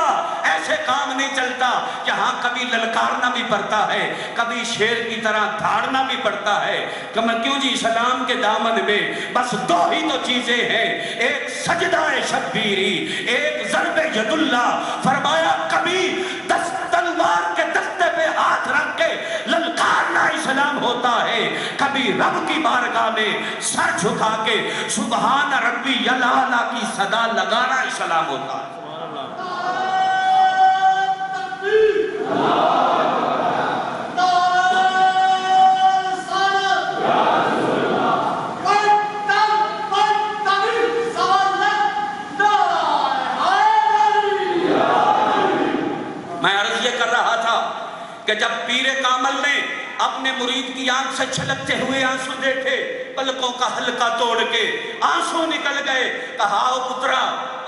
ایسے کام نہیں چلتا، یہاں کبھی للکارنا بھی پڑتا ہے، کبھی شیر کی طرح دھاڑنا بھی پڑتا ہے۔ کیوں جی اسلام کے دامن میں بس دو ہی تو چیزیں ہیں، ایک سجدہ شبیری، ایک ضرب ید اللہ۔ فرمایا کبھی تلوار کے دستے پہ ہاتھ رکھ کے للکارنا اسلام ہوتا ہے، کبھی رب کی بارگاہ میں سر جھکا کے سبحان ربی یلالا کی صدا لگانا اسلام ہوتا ہے۔ میں عرض یہ کر رہا تھا کہ جب پیر کامل نے اپنے مرید کی آنکھ سے چھلکتے ہوئے آنسو دیکھے، پلکوں کا حلقہ توڑ کے آنسو نکل گئے، کہا او پترا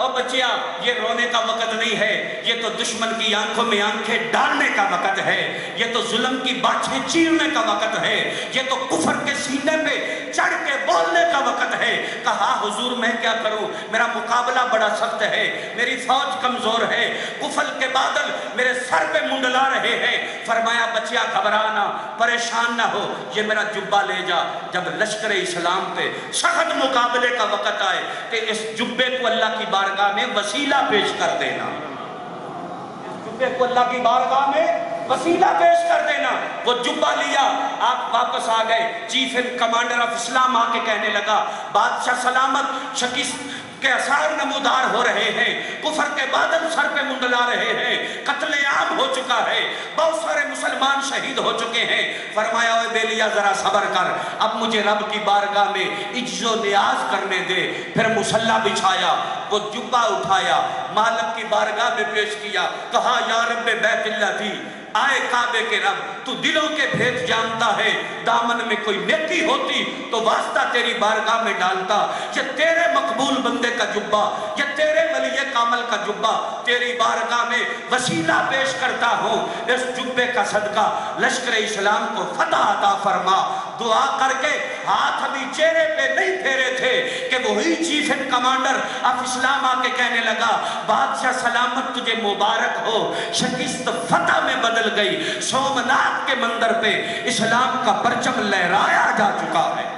اور بچیا یہ رونے کا وقت نہیں ہے، یہ تو دشمن کی آنکھوں میں آنکھیں ڈالنے کا وقت ہے، یہ تو ظلم کی باچھیں چیرنے کا وقت ہے، یہ تو کفر کے سینے پہ چڑھ کے بولنے کا وقت ہے۔ کہا حضور میں کیا کروں، میرا مقابلہ بڑا سخت ہے، میری فوج کمزور ہے، کفر کے بادل میرے سر پہ منڈلا رہے ہیں۔ فرمایا بچیا گھبرانا، پریشان نہ ہو، یہ میرا جبہ لے جا، جب لشکر اسلام پہ سخت مقابلے کا وقت آئے کہ اس جبے کو اللہ کی بارگاہ میں وسیلہ پیش کر دینا، اس جبے کو اللہ کی بارگاہ میں وسیلہ پیش کر دینا۔ وہ جبہ لیا، آپ واپس آ گئے، چیف کمانڈر آف اسلام آ کے کہنے لگا بادشاہ سلامت شکست کے آثار نمودار ہو رہے ہیں، کفر کے بادل سر پہ منڈلا رہے ہیں، قتل عام ہو چکا ہے، بہت سارے مسلمان شہید ہو چکے ہیں۔ فرمایا اے بیلیا ذرا صبر کر، اب مجھے رب کی بارگاہ میں عجز و نیاز کرنے دے۔ پھر مصلی بچھایا، وہ جبہ اٹھایا، مالک کی بارگاہ میں پیش کیا، کہا یا رب بیت اللہ تھی، آئے کعبے کے رب، تو دلوں کے بھید جانتا ہے، دامن میں کوئی نیکی ہوتی تو واسطہ تیری بارگاہ میں ڈالتا، یہ تیرے مقبول بندے کا جبہ، یہ تیرے ولی کامل کا جبہ تیری بارگاہ میں وسیلہ پیش کرتا ہوں، اس جبے کا صدقہ لشکر اسلام کو فتح عطا فرما۔ دعا کر کے ہاتھ ابھی چہرے پہ نہیں پھیرے تھے کہ وہی چیف کمانڈر آف اسلام آ کے کہنے لگا بادشاہ سلامت تجھے مبارک ہو، شکست فتح میں بدل گئی، سومنات کے مندر پہ اسلام کا پرچم لہرایا جا چکا ہے۔